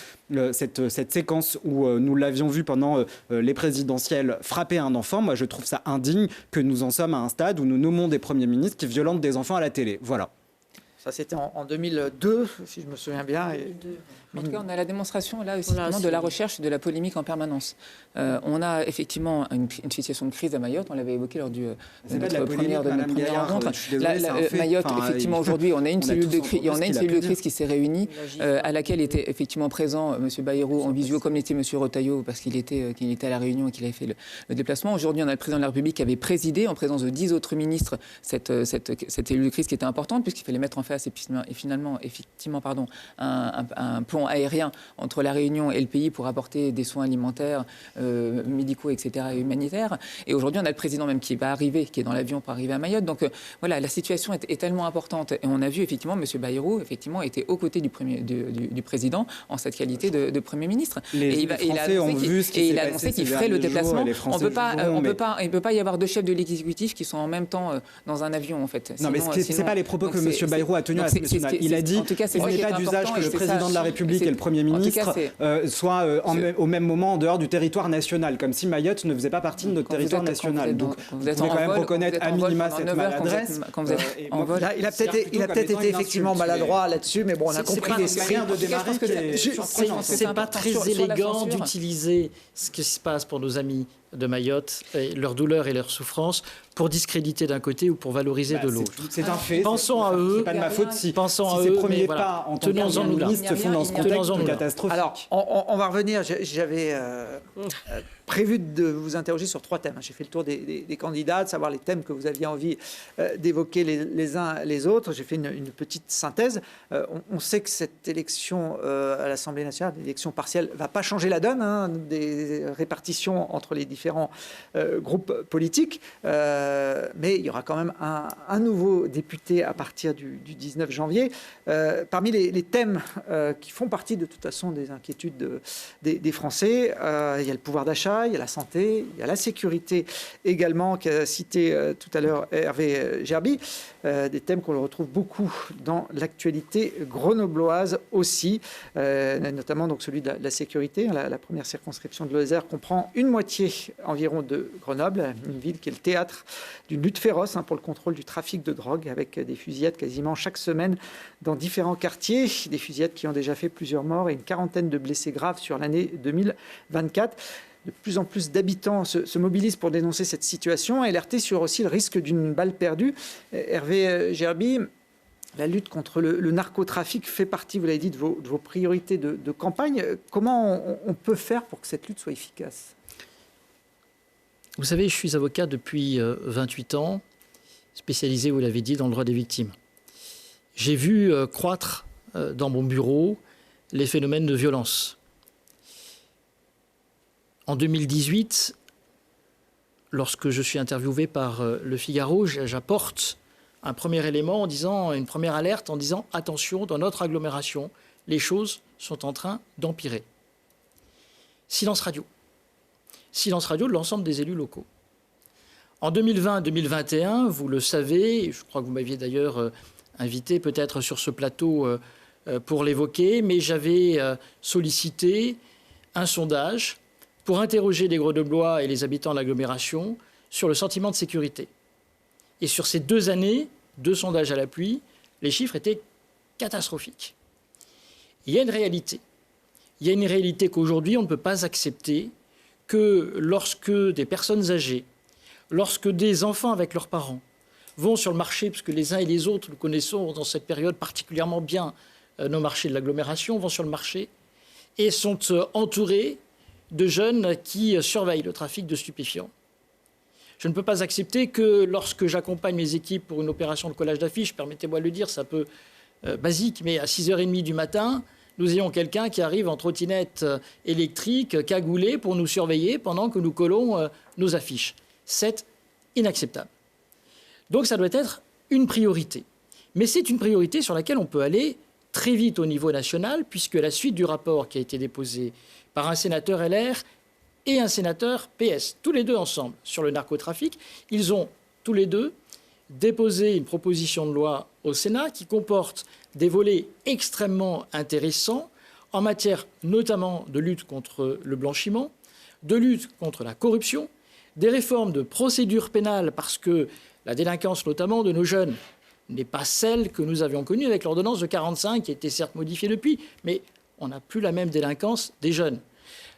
cette séquence où nous l'avions vu pendant les présidentielles frapper un enfant, moi je trouve ça indigne que nous en sommes à un stade où nous nommons des premiers ministres qui violentent des enfants à la télé. Voilà. Ça, c'était en 2002, si je me souviens bien. En tout cas, on a la démonstration là aussi de la recherche et de la polémique en permanence. On a effectivement une situation de crise à Mayotte. On l'avait évoqué lors de notre première rencontre. Mayotte, effectivement, aujourd'hui, on a une cellule de crise qui s'est réunie, à laquelle était effectivement présent M. Bayrou en visio, comme était M. Retailleau, parce qu'il était à la Réunion et qu'il avait fait le déplacement. Aujourd'hui, on a le président de la République qui avait présidé, en présence de 10 autres ministres, cette cellule de crise qui était importante, puisqu'il fallait mettre en face et finalement, effectivement, un pont aérien entre la Réunion et le pays pour apporter des soins alimentaires, médicaux, etc., et humanitaires. Et aujourd'hui, on a le président même qui va arriver, qui est dans l'avion pour arriver à Mayotte. Donc voilà, la situation est tellement importante. Et on a vu effectivement M. Bayrou était aux côtés du président en cette qualité de Premier ministre. Les Français ont vu ce qui s'est passé. Et il a annoncé qu'il ferait le déplacement. Il ne peut pas y avoir deux chefs de l'exécutif qui sont en même temps dans un avion, en fait. Non, mais ce n'est pas les propos que M. Bayrou a tenus à l'Assemblée nationale. Il a dit qu'il n'est pas d'usage que le président de la République et le Premier ministre soient au même moment en dehors du territoire national, comme si Mayotte ne faisait pas partie de notre territoire national. Donc, vous pouvez quand même reconnaître à minima cette maladresse. Il a peut-être été effectivement maladroit là-dessus, mais bon, on a compris l'esprit. C'est pas très élégant d'utiliser ce qui se passe pour nos amis de Mayotte, leur douleur et leur souffrance, pour discréditer d'un côté ou pour valoriser de l'autre. C'est un fait. Pensons à eux. C'est pas de ma faute si ces premiers pas en tant que ministre se font dans ce contexte catastrophique. Alors, on va revenir. J'avais prévu de vous interroger sur 3 thèmes. J'ai fait le tour des candidats, de savoir les thèmes que vous aviez envie d'évoquer les uns les autres. J'ai fait une petite synthèse. On sait que cette élection à l'Assemblée nationale, l'élection partielle, ne va pas changer la donne des répartitions entre les différents groupes politiques. Mais il y aura quand même un nouveau député à partir du 19 janvier. Parmi les thèmes qui font partie de toute façon des inquiétudes des Français, il y a le pouvoir d'achat, il y a la santé, il y a la sécurité également, qu'a cité tout à l'heure Hervé Gerby, des thèmes qu'on retrouve beaucoup dans l'actualité grenobloise aussi, notamment donc celui de la sécurité. La première circonscription de l'Oisère comprend une moitié environ de Grenoble, une ville qui est le théâtre d'une lutte féroce pour le contrôle du trafic de drogue, avec des fusillades quasiment chaque semaine dans différents quartiers, des fusillades qui ont déjà fait plusieurs morts et une quarantaine de blessés graves sur l'année 2024. De plus en plus d'habitants se mobilisent pour dénoncer cette situation et alerter sur aussi le risque d'une balle perdue. Hervé Gerby, la lutte contre le narcotrafic fait partie, vous l'avez dit, de vos priorités de campagne. Comment on peut faire pour que cette lutte soit efficace ? Vous savez, je suis avocat depuis 28 ans, spécialisé, vous l'avez dit, dans le droit des victimes. J'ai vu croître dans mon bureau les phénomènes de violence. En 2018, lorsque je suis interviewé par Le Figaro, j'apporte un premier élément une première alerte en disant « Attention, dans notre agglomération, les choses sont en train d'empirer ». Silence radio. Silence radio de l'ensemble des élus locaux. En 2020-2021, vous le savez, je crois que vous m'aviez d'ailleurs invité peut-être sur ce plateau pour l'évoquer, mais j'avais sollicité un sondage pour interroger les Grenoblois et les habitants de l'agglomération sur le sentiment de sécurité. Et sur ces 2 années, 2 sondages à l'appui, les chiffres étaient catastrophiques. Il y a une réalité. Il y a une réalité qu'aujourd'hui, on ne peut pas accepter que lorsque des personnes âgées, lorsque des enfants avec leurs parents, vont sur le marché, parce que les uns et les autres, nous connaissons dans cette période particulièrement bien nos marchés de l'agglomération, vont sur le marché et sont entourés de jeunes qui surveillent le trafic de stupéfiants. Je ne peux pas accepter que lorsque j'accompagne mes équipes pour une opération de collage d'affiches, permettez-moi de le dire, c'est un peu basique, mais à 6h30 du matin, nous ayons quelqu'un qui arrive en trottinette électrique, cagoulé, pour nous surveiller pendant que nous collons nos affiches. C'est inacceptable. Donc ça doit être une priorité. Mais c'est une priorité sur laquelle on peut aller très vite au niveau national, puisque la suite du rapport qui a été déposé par un sénateur LR et un sénateur PS, tous les deux ensemble, sur le narcotrafic, ils ont tous les deux déposé une proposition de loi au Sénat qui comporte des volets extrêmement intéressants en matière notamment de lutte contre le blanchiment, de lutte contre la corruption, des réformes de procédure pénale, parce que la délinquance notamment de nos jeunes n'est pas celle que nous avions connue avec l'ordonnance de 1945, qui a été certes modifiée depuis, mais on n'a plus la même délinquance des jeunes.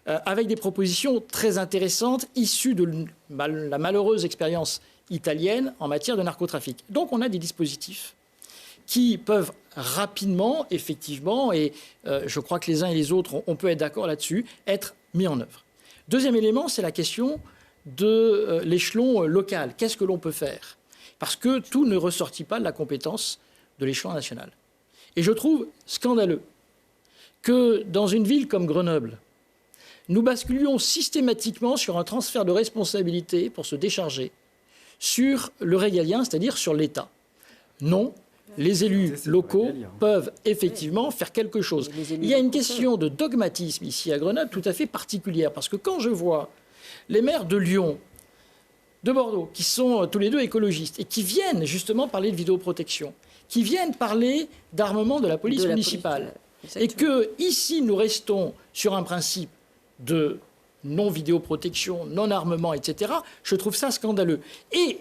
Avec des propositions très intéressantes issues de la malheureuse expérience italienne en matière de narcotrafic. Donc on a des dispositifs qui peuvent rapidement, effectivement, et je crois que les uns et les autres, on peut être d'accord là-dessus, être mis en œuvre. Deuxième élément, c'est la question de l'échelon local. Qu'est-ce que l'on peut faire? Parce que tout ne ressortit pas de la compétence de l'échelon national. Et je trouve scandaleux que dans une ville comme Grenoble, nous basculions systématiquement sur un transfert de responsabilité pour se décharger sur le régalien, c'est-à-dire sur l'État. Non, les élus locaux peuvent effectivement faire quelque chose. Il y a une question de dogmatisme ici à Grenoble tout à fait particulière, parce que quand je vois les maires de Lyon, de Bordeaux, qui sont tous les deux écologistes et qui viennent justement parler de vidéoprotection, qui viennent parler d'armement de la police municipale, et que ici nous restons sur un principe de non-vidéoprotection, non-armement, etc., je trouve ça scandaleux. Et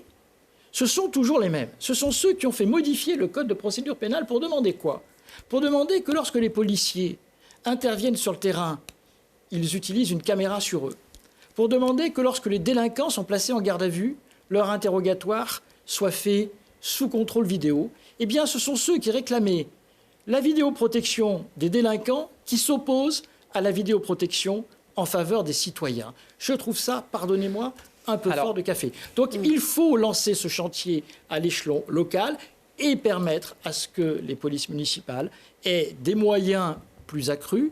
ce sont toujours les mêmes. Ce sont ceux qui ont fait modifier le code de procédure pénale pour demander quoi? Pour demander que lorsque les policiers interviennent sur le terrain, ils utilisent une caméra sur eux. Pour demander que lorsque les délinquants sont placés en garde à vue, leur interrogatoire soit fait sous contrôle vidéo. Eh bien, ce sont ceux qui réclamaient la vidéoprotection des délinquants qui s'opposent à la vidéoprotection en faveur des citoyens. Je trouve ça, pardonnez-moi, un peu fort de café. Donc il faut lancer ce chantier à l'échelon local et permettre à ce que les polices municipales aient des moyens plus accrus.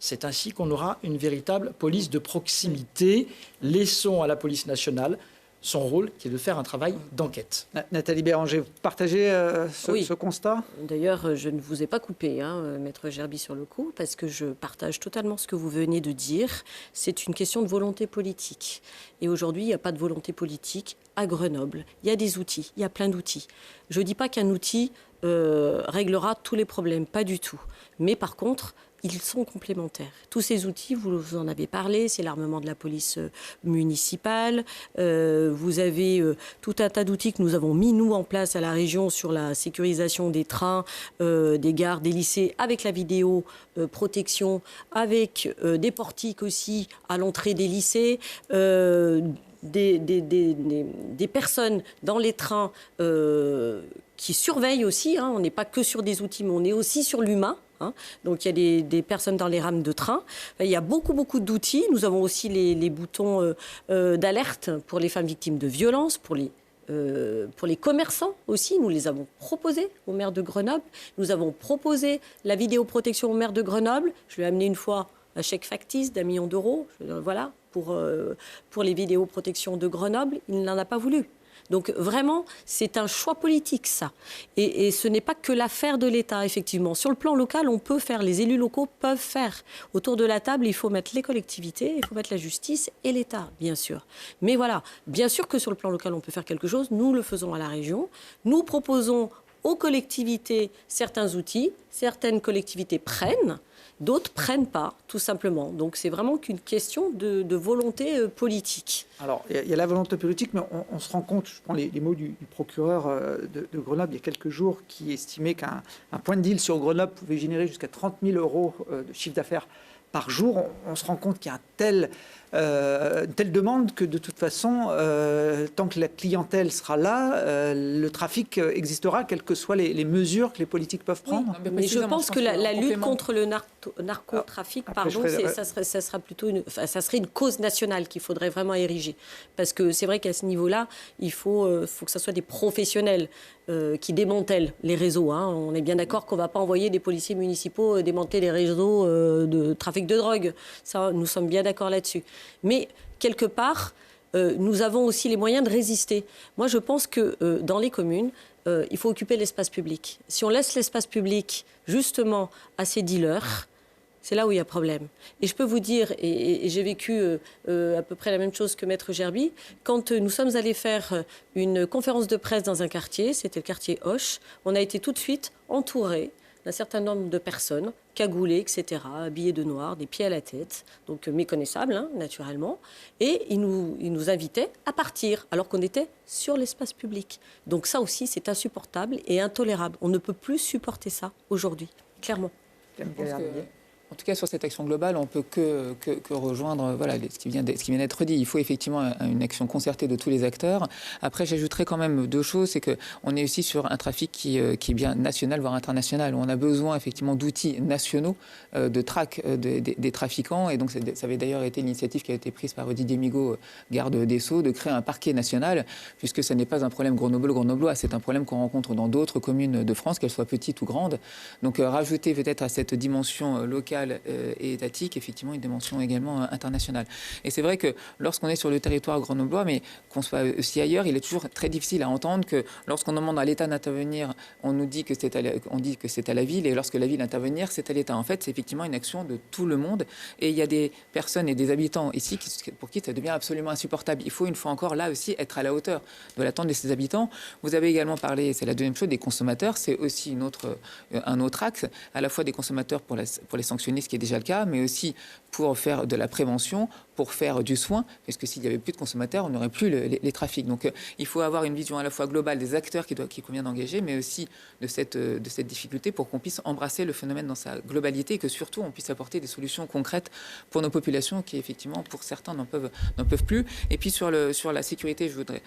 C'est ainsi qu'on aura une véritable police de proximité. Laissons à la police nationale son rôle, qui est de faire un travail d'enquête. Nathalie Béranger, vous partagez ce constat? D'ailleurs, je ne vous ai pas coupé, Maître Gerby, sur le coup, parce que je partage totalement ce que vous venez de dire. C'est une question de volonté politique. Et aujourd'hui, il n'y a pas de volonté politique à Grenoble. Il y a des outils, il y a plein d'outils. Je ne dis pas qu'un outil réglera tous les problèmes, pas du tout. Mais par contre, ils sont complémentaires. Tous ces outils, vous en avez parlé, c'est l'armement de la police municipale. Vous avez tout un tas d'outils que nous avons mis, nous, en place à la région sur la sécurisation des trains, des gares, des lycées, avec la vidéo protection, avec des portiques aussi à l'entrée des lycées, des personnes dans les trains qui surveillent aussi. On n'est pas que sur des outils, mais on est aussi sur l'humain. Donc il y a des personnes dans les rames de train. Il y a beaucoup d'outils. Nous avons aussi les boutons d'alerte pour les femmes victimes de violences, pour les commerçants aussi. Nous les avons proposés au maire de Grenoble. Nous avons proposé la vidéoprotection au maire de Grenoble. Je lui ai amené une fois un chèque factice d'1 million d'euros. Voilà, pour les vidéoprotections de Grenoble. Il n'en a pas voulu. Donc vraiment, c'est un choix politique, ça. Et ce n'est pas que l'affaire de l'État, effectivement. Sur le plan local, on peut faire, les élus locaux peuvent faire. Autour de la table, il faut mettre les collectivités, il faut mettre la justice et l'État, bien sûr. Mais voilà, bien sûr que sur le plan local, on peut faire quelque chose. Nous le faisons à la région. Nous proposons aux collectivités certains outils. Certaines collectivités prennent. D'autres ne prennent pas, tout simplement. Donc c'est vraiment qu'une question de volonté politique. Alors, il y a la volonté politique, mais on se rend compte, je prends les mots du procureur de Grenoble il y a quelques jours, qui estimait qu'un point de deal sur Grenoble pouvait générer jusqu'à 30 000 euros de chiffre d'affaires par jour. On se rend compte qu'il y a un tel une telle demande que de toute façon, tant que la clientèle sera là, le trafic existera, quelles que soient les mesures que les politiques peuvent prendre. Oui, mais je pense que la lutte contre le narcotrafic, ça serait une cause nationale qu'il faudrait vraiment ériger. Parce que c'est vrai qu'à ce niveau-là, il faut que ce soit des professionnels qui démantèlent les réseaux. On est bien d'accord qu'on ne va pas envoyer des policiers municipaux démanteler les réseaux de trafic de drogue. Ça, nous sommes bien d'accord là-dessus. Mais quelque part, nous avons aussi les moyens de résister. Moi, je pense que dans les communes, il faut occuper l'espace public. Si on laisse l'espace public justement à ces dealers, c'est là où il y a problème. Et je peux vous dire, et j'ai vécu à peu près la même chose que Maître Gerby, quand nous sommes allés faire une conférence de presse dans un quartier, c'était le quartier Hoche, on a été tout de suite entourés d'un certain nombre de personnes, cagoulées, etc., habillées de noir, des pieds à la tête, donc méconnaissables, naturellement, et ils nous invitaient à partir, alors qu'on était sur l'espace public. Donc ça aussi, c'est insupportable et intolérable. On ne peut plus supporter ça aujourd'hui, clairement. En tout cas, sur cette action globale, on ne peut que rejoindre ce qui vient d'être dit. Il faut effectivement une action concertée de tous les acteurs. Après, j'ajouterais quand même deux choses. C'est qu'on est aussi sur un trafic qui est bien national, voire international. On a besoin effectivement d'outils nationaux de traque des trafiquants. Et donc, ça avait d'ailleurs été l'initiative qui a été prise par Didier Migaud, garde des Sceaux, de créer un parquet national, puisque ce n'est pas un problème grenoblois, c'est un problème qu'on rencontre dans d'autres communes de France, qu'elles soient petites ou grandes. Donc, rajouter peut-être à cette dimension locale et étatique, effectivement, une dimension également internationale. Et c'est vrai que lorsqu'on est sur le territoire grenoblois, mais qu'on soit aussi ailleurs, il est toujours très difficile à entendre que lorsqu'on demande à l'État d'intervenir, on nous dit que c'est à la ville, et lorsque la ville intervenir, c'est à l'État. En fait, c'est effectivement une action de tout le monde. Et il y a des personnes et des habitants ici pour qui ça devient absolument insupportable. Il faut une fois encore, là aussi, être à la hauteur de l'attente de ces habitants. Vous avez également parlé, c'est la deuxième chose, des consommateurs. C'est aussi un autre axe, à la fois des consommateurs pour les sanctionner, ce qui est déjà le cas, mais aussi pour faire de la prévention, pour faire du soin, parce que s'il n'y avait plus de consommateurs, on n'aurait plus les trafics. Donc il faut avoir une vision à la fois globale des acteurs qu'il convient d'engager, mais aussi de cette difficulté pour qu'on puisse embrasser le phénomène dans sa globalité et que surtout on puisse apporter des solutions concrètes pour nos populations qui effectivement pour certains n'en peuvent plus. Et puis sur la sécurité, je voudrais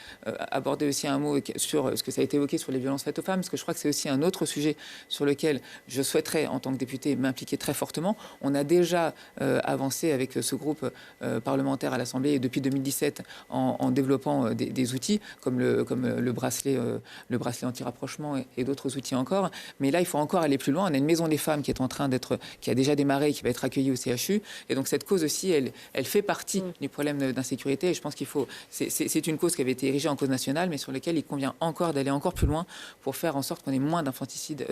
aborder aussi un mot sur ce que ça a été évoqué sur les violences faites aux femmes, parce que je crois que c'est aussi un autre sujet sur lequel je souhaiterais en tant que député m'impliquer très fortement. On a déjà avancé avec ce groupe parlementaire à l'Assemblée et depuis 2017 en développant des outils comme le bracelet anti-rapprochement et d'autres outils encore. Mais là, il faut encore aller plus loin. On a une maison des femmes qui a déjà démarré et qui va être accueillie au CHU. Et donc cette cause aussi, elle fait partie du problème d'insécurité. Et je pense c'est une cause qui avait été érigée en cause nationale, mais sur laquelle il convient encore d'aller encore plus loin pour faire en sorte qu'on ait moins d'infanticide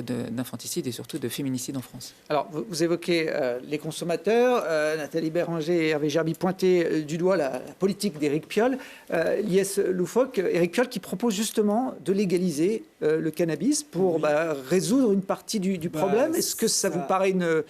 et surtout de féminicide en France. Alors, vous évoquez les consommateurs. Nathalie Béranger et Hervé Gerby pointaient du doigt la politique d'Éric Piolle. L'IS loufoque, Éric Piolle qui propose justement de légaliser le cannabis pour résoudre une partie du problème. Est-ce que ça vous paraît une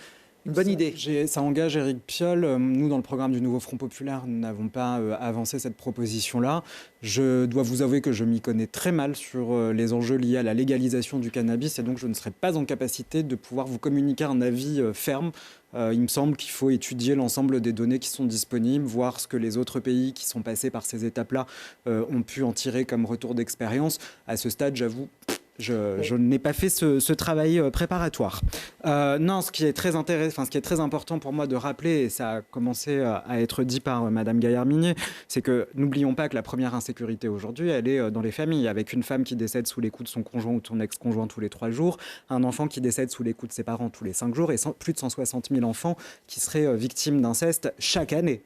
bonne idée? Ça engage Éric Piolle. Nous, dans le programme du Nouveau Front Populaire, nous n'avons pas avancé cette proposition-là. Je dois vous avouer que je m'y connais très mal sur les enjeux liés à la légalisation du cannabis et donc je ne serai pas en capacité de pouvoir vous communiquer un avis ferme. Il me semble qu'il faut étudier l'ensemble des données qui sont disponibles, voir ce que les autres pays qui sont passés par ces étapes-là ont pu en tirer comme retour d'expérience. À ce stade, j'avoue... Je n'ai pas fait ce travail préparatoire. Non, ce qui est très intéressant, ce qui est très important pour moi de rappeler, et ça a commencé à être dit par Madame Gaillard-Minier, c'est que n'oublions pas que la première insécurité aujourd'hui, elle est dans les familles, avec une femme qui décède sous les coups de son conjoint ou de son ex-conjoint tous les 3 jours, un enfant qui décède sous les coups de ses parents tous les 5 jours, et plus de 160 000 enfants qui seraient victimes d'inceste chaque année.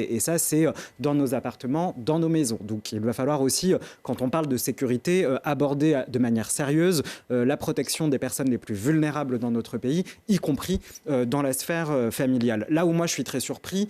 Et ça, c'est dans nos appartements, dans nos maisons. Donc il va falloir aussi, quand on parle de sécurité, aborder de manière sérieuse la protection des personnes les plus vulnérables dans notre pays, y compris dans la sphère familiale. Là où moi je suis très surpris,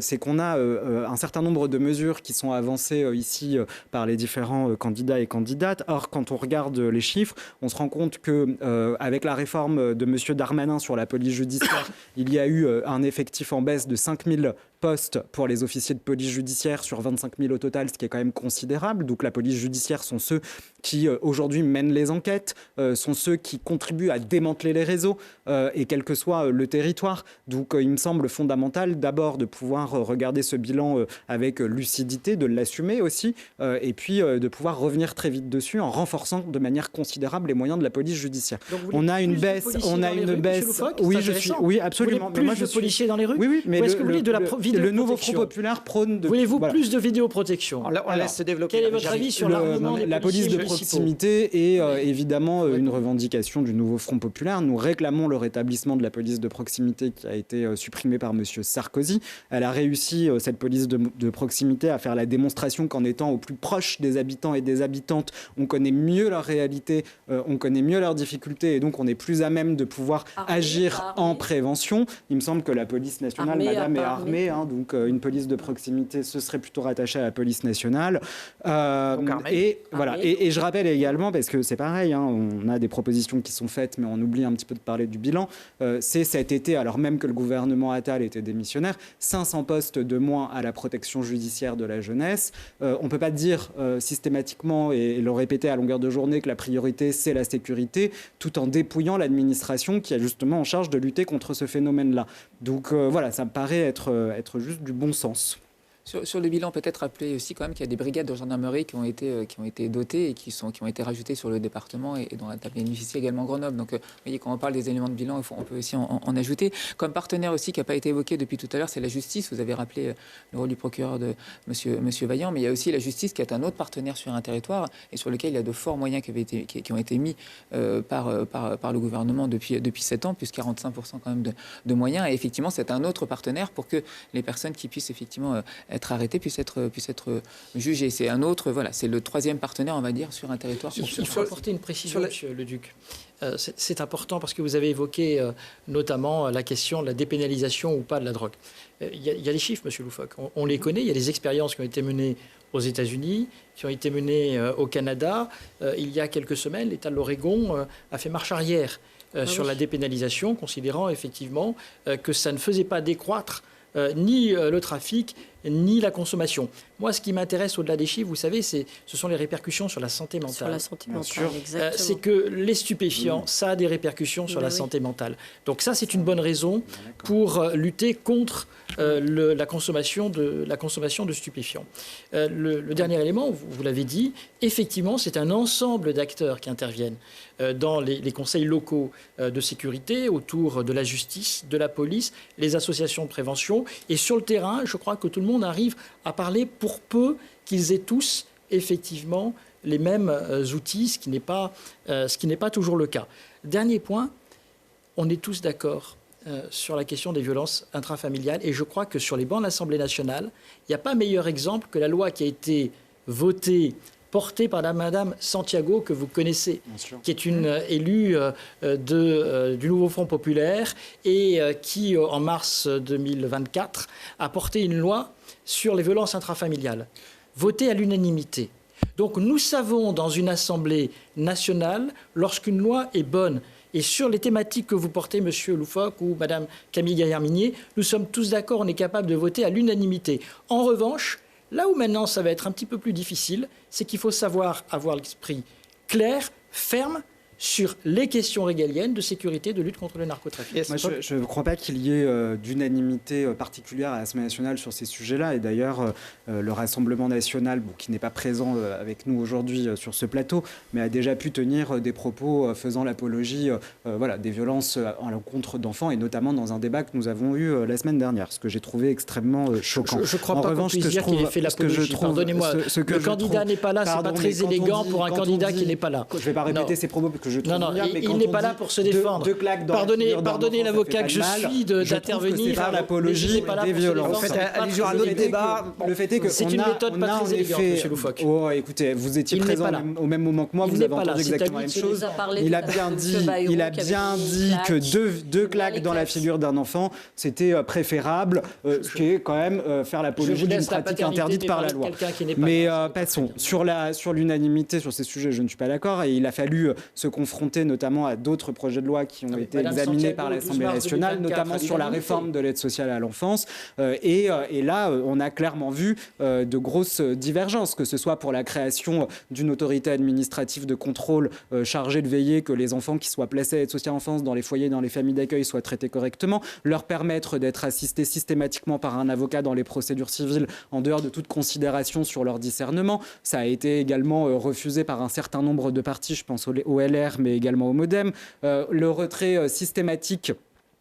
c'est qu'on a un certain nombre de mesures qui sont avancées ici par les différents candidats et candidates. Or, quand on regarde les chiffres, on se rend compte que avec la réforme de M. Darmanin sur la police judiciaire, il y a eu un effectif en baisse de 5 000 postes pour les officiers de police judiciaire sur 25 000 au total, ce qui est quand même considérable. Donc la police judiciaire sont ceux qui aujourd'hui mènent les enquêtes, sont ceux qui contribuent à démanteler les réseaux et quel que soit le territoire. Donc il me semble fondamental d'abord de pouvoir regarder ce bilan avec lucidité, de l'assumer aussi, et puis de pouvoir revenir très vite dessus en renforçant de manière considérable les moyens de la police judiciaire. On a une baisse. Oui, absolument. Vous voulez plus de policiers dans les rues? Oui, mais est-ce que vous voulez de la vidéoprotection? Le nouveau Front populaire prône. Voulez-vous plus de vidéoprotection? On laisse se développer. Quel est votre avis sur l'armement des la police de proximité est évidemment une revendication du nouveau Front populaire. Nous réclamons le rétablissement de la police de proximité qui a été supprimée par M. Sarkozy. Elle a réussi, cette police de proximité, à faire la démonstration qu'en étant au plus proche des habitants et des habitantes, on connaît mieux leur réalité, on connaît mieux leurs difficultés et donc on est plus à même de pouvoir agir en prévention. Il me semble que la police nationale, madame, est armée, hein, donc une police de proximité, ce serait plutôt rattaché à la police nationale. Et je rappelle également, parce que c'est pareil, hein, on a des propositions qui sont faites, mais on oublie un petit peu de parler du bilan, c'est cet été, alors même que le gouvernement Attal était démissionnaire, 500 postes de moins à la protection judiciaire de la jeunesse. On ne peut pas dire systématiquement et le répéter à longueur de journée que la priorité c'est la sécurité, tout en dépouillant l'administration qui est justement en charge de lutter contre ce phénomène-là. Donc voilà, ça me paraît être juste du bon sens. Sur le bilan, peut-être rappeler aussi quand même qu'il y a des brigades de gendarmerie qui ont été dotées et qui ont été rajoutées sur le département et dont a bénéficié également Grenoble. Donc, vous voyez, quand on parle des éléments de bilan, on peut aussi en ajouter. Comme partenaire aussi qui n'a pas été évoqué depuis tout à l'heure, c'est la justice. Vous avez rappelé le rôle du procureur de Monsieur Vaillant, mais il y a aussi la justice qui est un autre partenaire sur un territoire et sur lequel il y a de forts moyens qui ont été mis par le gouvernement depuis 7 ans, plus 45% quand même de moyens. Et effectivement, c'est un autre partenaire pour que les personnes qui puissent effectivement être arrêtés puissent être jugés. C'est un autre, voilà, c'est le troisième partenaire, on va dire, sur un territoire. Il faut apporter une précision, Monsieur Leduc. C'est important parce que vous avez évoqué notamment la question de la dépénalisation ou pas de la drogue. Il y a les chiffres, Monsieur Loufoque. On les connaît. Il y a des expériences qui ont été menées aux États-Unis, qui ont été menées au Canada. Il y a quelques semaines, l'État de l'Oregon a fait marche arrière sur la dépénalisation, considérant effectivement que ça ne faisait pas décroître ni le trafic, ni la consommation. Moi, ce qui m'intéresse au-delà des chiffres, vous savez, ce sont les répercussions sur la santé mentale. Sur la santé mentale, exactement. C'est que les stupéfiants, ça a des répercussions sur la santé mentale. Donc ça, c'est une bonne raison pour lutter contre la consommation de stupéfiants. Le dernier élément, vous l'avez dit, effectivement, c'est un ensemble d'acteurs qui interviennent dans les conseils locaux de sécurité, autour de la justice, de la police, les associations de prévention. Et sur le terrain, je crois que tout le monde arrive à parler pour peu qu'ils aient tous, effectivement, les mêmes outils, ce qui n'est pas toujours le cas. Dernier point, on est tous d'accord sur la question des violences intrafamiliales. Et je crois que sur les bancs de l'Assemblée nationale, il n'y a pas meilleur exemple que la loi qui a été portée par Madame Santiago, que vous connaissez, qui est une élue du Nouveau Front populaire et qui, en mars 2024, a porté une loi sur les violences intrafamiliales, votée à l'unanimité. Donc nous savons dans une Assemblée nationale, lorsqu'une loi est bonne, et sur les thématiques que vous portez, Monsieur Loufoque ou Madame Camille Gaillard-Minier, nous sommes tous d'accord, on est capable de voter à l'unanimité. En revanche, là où maintenant ça va être un petit peu plus difficile, c'est qu'il faut savoir avoir l'esprit clair, ferme, sur les questions régaliennes de sécurité, de lutte contre le narcotrafic. Moi, je ne crois pas qu'il y ait d'unanimité particulière à l'Assemblée nationale sur ces sujets-là. Et d'ailleurs, le Rassemblement national, qui n'est pas présent avec nous aujourd'hui sur ce plateau, mais a déjà pu tenir des propos faisant l'apologie des violences à l'encontre d'enfants, et notamment dans un débat que nous avons eu la semaine dernière, ce que j'ai trouvé extrêmement choquant. Je ne crois pas qu'on puisse dire qu'il ait fait l'apologie. Pardonnez-moi, le candidat n'est pas là, ce n'est pas très élégant pour un candidat qui n'est pas là. Je ne vais pas répéter ces propos que je trouve bien, mais il n'est pas là pour se défendre. Pardonnez l'avocat que je suis d'intervenir. C'est l'apologie des violences. En fait, allusion à notre débat. Le fait est que c'est une méthode pas très élégante, Monsieur Loufoque. Oh, écoutez, vous étiez présent au même moment que moi, vous avez entendu exactement la même chose. Il a bien dit que deux claques dans la figure d'un enfant, c'était préférable, ce qui est quand même faire l'apologie d'une pratique interdite par la loi. Mais passons. Sur l'unanimité sur ces sujets, je ne suis pas d'accord, et il a fallu se confronté notamment à d'autres projets de loi qui ont été examinés par l'Assemblée nationale, notamment sur la réforme de l'aide sociale à l'enfance. Et là, on a clairement vu de grosses divergences, que ce soit pour la création d'une autorité administrative de contrôle chargée de veiller que les enfants qui soient placés à l'aide sociale à l'enfance dans les foyers, dans les familles d'accueil soient traités correctement, leur permettre d'être assistés systématiquement par un avocat dans les procédures civiles en dehors de toute considération sur leur discernement. Ça a été également refusé par un certain nombre de partis, je pense au LR, mais également au MoDem. Le retrait systématique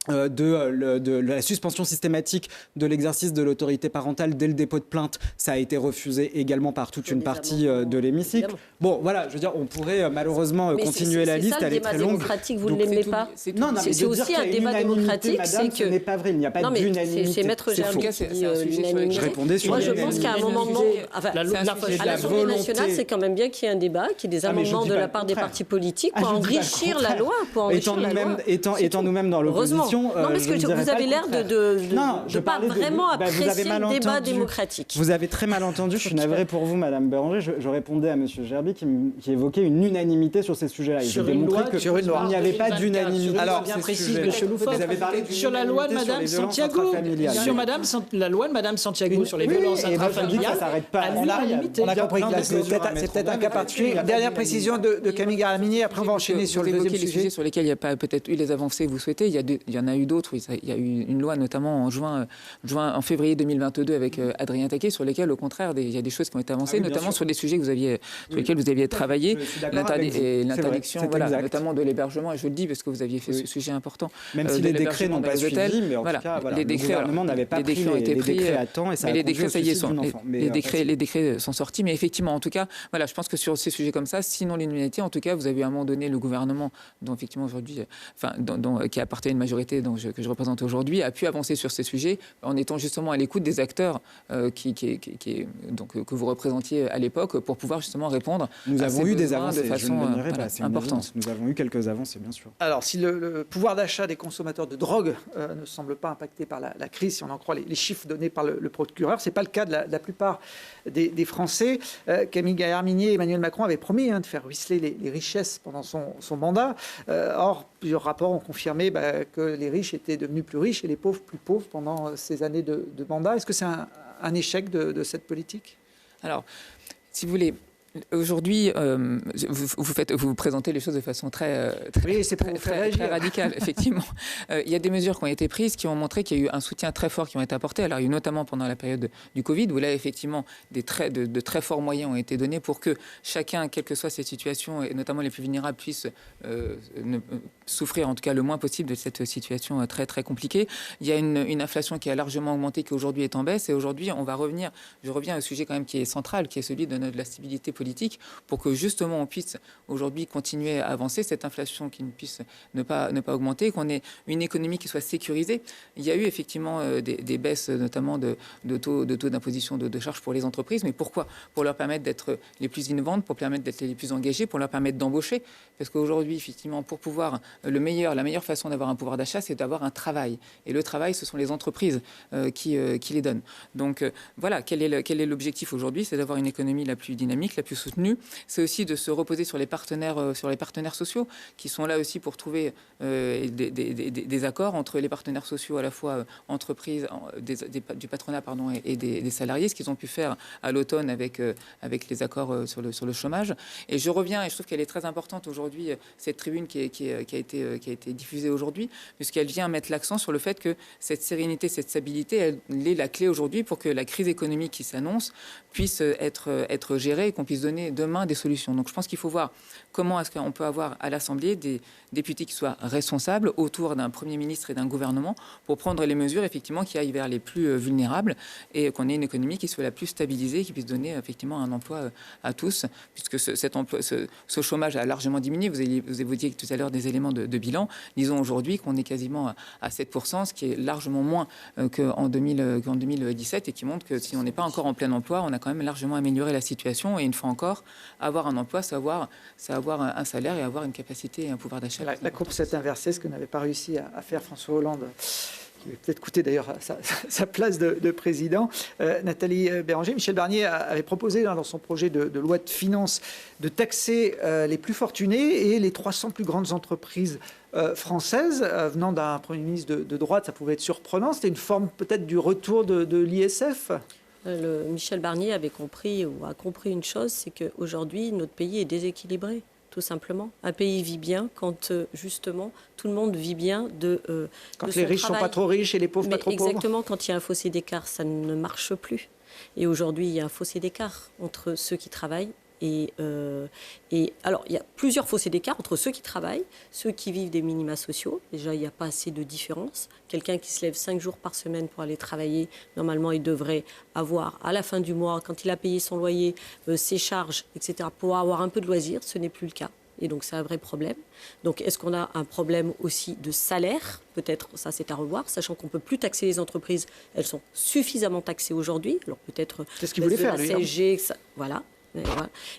de la suspension systématique de l'exercice de l'autorité parentale dès le dépôt de plainte, ça a été refusé également par toute une partie de l'hémicycle. Bon, voilà, je veux dire, on pourrait malheureusement continuer la liste, elle est très longue. Vous ne l'aimez pas? Non, c'est aussi un débat démocratique, c'est que... Ce n'est pas vrai, il n'y a pas d'unanimité. C'est Maître Gerbi qui dit l'unanimité. Je répondais sur moi, je pense qu'à un moment... à l'Assemblée nationale, c'est quand même bien qu'il y ait un débat, qu'il y ait des amendements de la part des partis politiques pour enrichir la loi. Étant nous-mêmes dans l'opposition... Non, parce que vous avez l'air de pas vraiment apprécier le débat démocratique. Vous avez très mal entendu, je suis navré pour vous, Madame Béranger. Je répondais à Monsieur Gerbi qui évoquait une unanimité sur ces sujets-là. Sur une loi, il n'y avait pas d'unanimité. Alors, bien précis, Monsieur Loufoque, vous avez parlé sur la loi de Madame Santiago, la loi de Madame Santiago sur les violences intrafamiliales. On a compris que c'est peut-être un cas particulier. Dernière précision de Camille Garamier, après on va enchaîner sur le deuxième sujet. Sur lesquels il n'y a pas peut-être eu les avancées que vous souhaitez. Il y en a eu d'autres. Il y a eu une loi notamment en février 2022 avec Adrien Taquet sur lesquelles, au contraire, il y a des choses qui ont été avancées, notamment sur les sujets sur lesquels vous aviez travaillé, l'interdiction, notamment de l'hébergement. Et je le dis parce que vous aviez fait ce sujet important. Même si les décrets n'ont pas suivi, mais en tout cas, le gouvernement n'avait pas pris les décrets à temps et ça a conduit au suicide d'un enfant. Les décrets sont sortis, mais effectivement, en tout cas, voilà, je pense que sur ces sujets comme ça, sinon l'unanimité, en tout cas, vous avez à un moment donné le gouvernement, dont effectivement aujourd'hui, qui appartient à une majorité que je représente aujourd'hui, a pu avancer sur ces sujets en étant justement à l'écoute des acteurs que vous représentiez à l'époque pour pouvoir justement répondre. Nous avons eu des avancées de façon importante. Nous avons eu quelques avancées, bien sûr. Alors, si le pouvoir d'achat des consommateurs de drogue ne semble pas impacté par la crise, si on en croit les chiffres donnés par le procureur, ce n'est pas le cas de la plupart des Français. Camille Garamier et Emmanuel Macron avaient promis de faire ruisseler les richesses pendant son mandat. Or, plusieurs rapports ont confirmé que les riches étaient devenus plus riches et les pauvres plus pauvres pendant ces années de mandat. Est-ce que c'est un échec de cette politique? Alors, si vous voulez, aujourd'hui, vous présentez les choses de façon très radicale, effectivement. Il y a des mesures qui ont été prises qui ont montré qu'il y a eu un soutien très fort qui ont été apportés. Alors, il y a eu notamment pendant la période du Covid, où là, effectivement, de très forts moyens ont été donnés pour que chacun, quelle que soit cette situation, et notamment les plus vulnérables, puissent souffrir, en tout cas, le moins possible de cette situation très, très compliquée. Il y a une inflation qui a largement augmenté, qui aujourd'hui est en baisse. Et aujourd'hui, je reviens au sujet quand même qui est central, qui est celui de la stabilité politique, pour que justement on puisse aujourd'hui continuer à avancer, cette inflation qui ne puisse ne pas augmenter, qu'on ait une économie qui soit sécurisée. Il y a eu effectivement des baisses notamment de taux d'imposition de charges pour les entreprises, mais pourquoi? Pour leur permettre d'être les plus innovantes, pour permettre d'être les plus engagées, pour leur permettre d'embaucher, parce qu'aujourd'hui effectivement pour pouvoir la meilleure façon d'avoir un pouvoir d'achat, c'est d'avoir un travail, et le travail ce sont les entreprises qui les donnent. Donc voilà, quel est l'objectif aujourd'hui? C'est d'avoir une économie la plus dynamique, la plus soutenue. C'est aussi de se reposer sur les partenaires sociaux qui sont là aussi pour trouver des accords entre les partenaires sociaux, à la fois entreprises, du patronat et des salariés, ce qu'ils ont pu faire à l'automne avec les accords sur le chômage. Et je reviens, et je trouve qu'elle est très importante aujourd'hui, cette tribune qui a été diffusée aujourd'hui, puisqu'elle vient mettre l'accent sur le fait que cette sérénité, cette stabilité, elle est la clé aujourd'hui pour que la crise économique qui s'annonce puisse être gérée et qu'on puisse donner demain des solutions. Donc je pense qu'il faut voir comment est-ce qu'on peut avoir à l'Assemblée des députés qui soient responsables autour d'un Premier ministre et d'un gouvernement pour prendre les mesures effectivement qui aillent vers les plus vulnérables et qu'on ait une économie qui soit la plus stabilisée, qui puisse donner effectivement un emploi à tous, puisque ce chômage a largement diminué. Vous évoquiez tout à l'heure des éléments de bilan. Disons aujourd'hui qu'on est quasiment à 7%, ce qui est largement moins qu'en 2017 et qui montre que si on n'est pas encore en plein emploi, on a quand même largement amélioré la situation. Et une fois encore, avoir un emploi, c'est avoir un salaire et avoir une capacité et un pouvoir d'achat. La courbe s'est inversée, ce que n'avait pas réussi à faire François Hollande qui va peut-être coûter d'ailleurs sa place de président. Nathalie Béranger, Michel Barnier avait proposé dans son projet de loi de finances de taxer les plus fortunés et les 300 plus grandes entreprises françaises. Venant d'un Premier ministre de droite, ça pouvait être surprenant. C'était une forme peut-être du retour de l'ISF. Michel Barnier avait compris ou a compris une chose, c'est qu'aujourd'hui, notre pays est déséquilibré. Tout simplement. Un pays vit bien quand, justement, tout le monde vit bien quand de les riches ne sont pas trop riches et les pauvres pas trop pauvres. Exactement, quand il y a un fossé d'écart, ça ne marche plus. Et aujourd'hui, il y a un fossé d'écart entre ceux qui travaillent et alors, il y a plusieurs fossés d'écart entre ceux qui travaillent, ceux qui vivent des minima sociaux. Déjà, il n'y a pas assez de différence. Quelqu'un qui se lève 5 jours par semaine pour aller travailler, normalement, il devrait avoir, à la fin du mois, quand il a payé son loyer, ses charges, etc., pour avoir un peu de loisirs. Ce n'est plus le cas. Et donc, c'est un vrai problème. Donc, est-ce qu'on a un problème aussi de salaire ? Peut-être, ça, c'est à revoir, sachant qu'on ne peut plus taxer les entreprises. Elles sont suffisamment taxées aujourd'hui. Alors, peut-être... C'est ce qu'il voulait faire, la lui. CSG, voilà.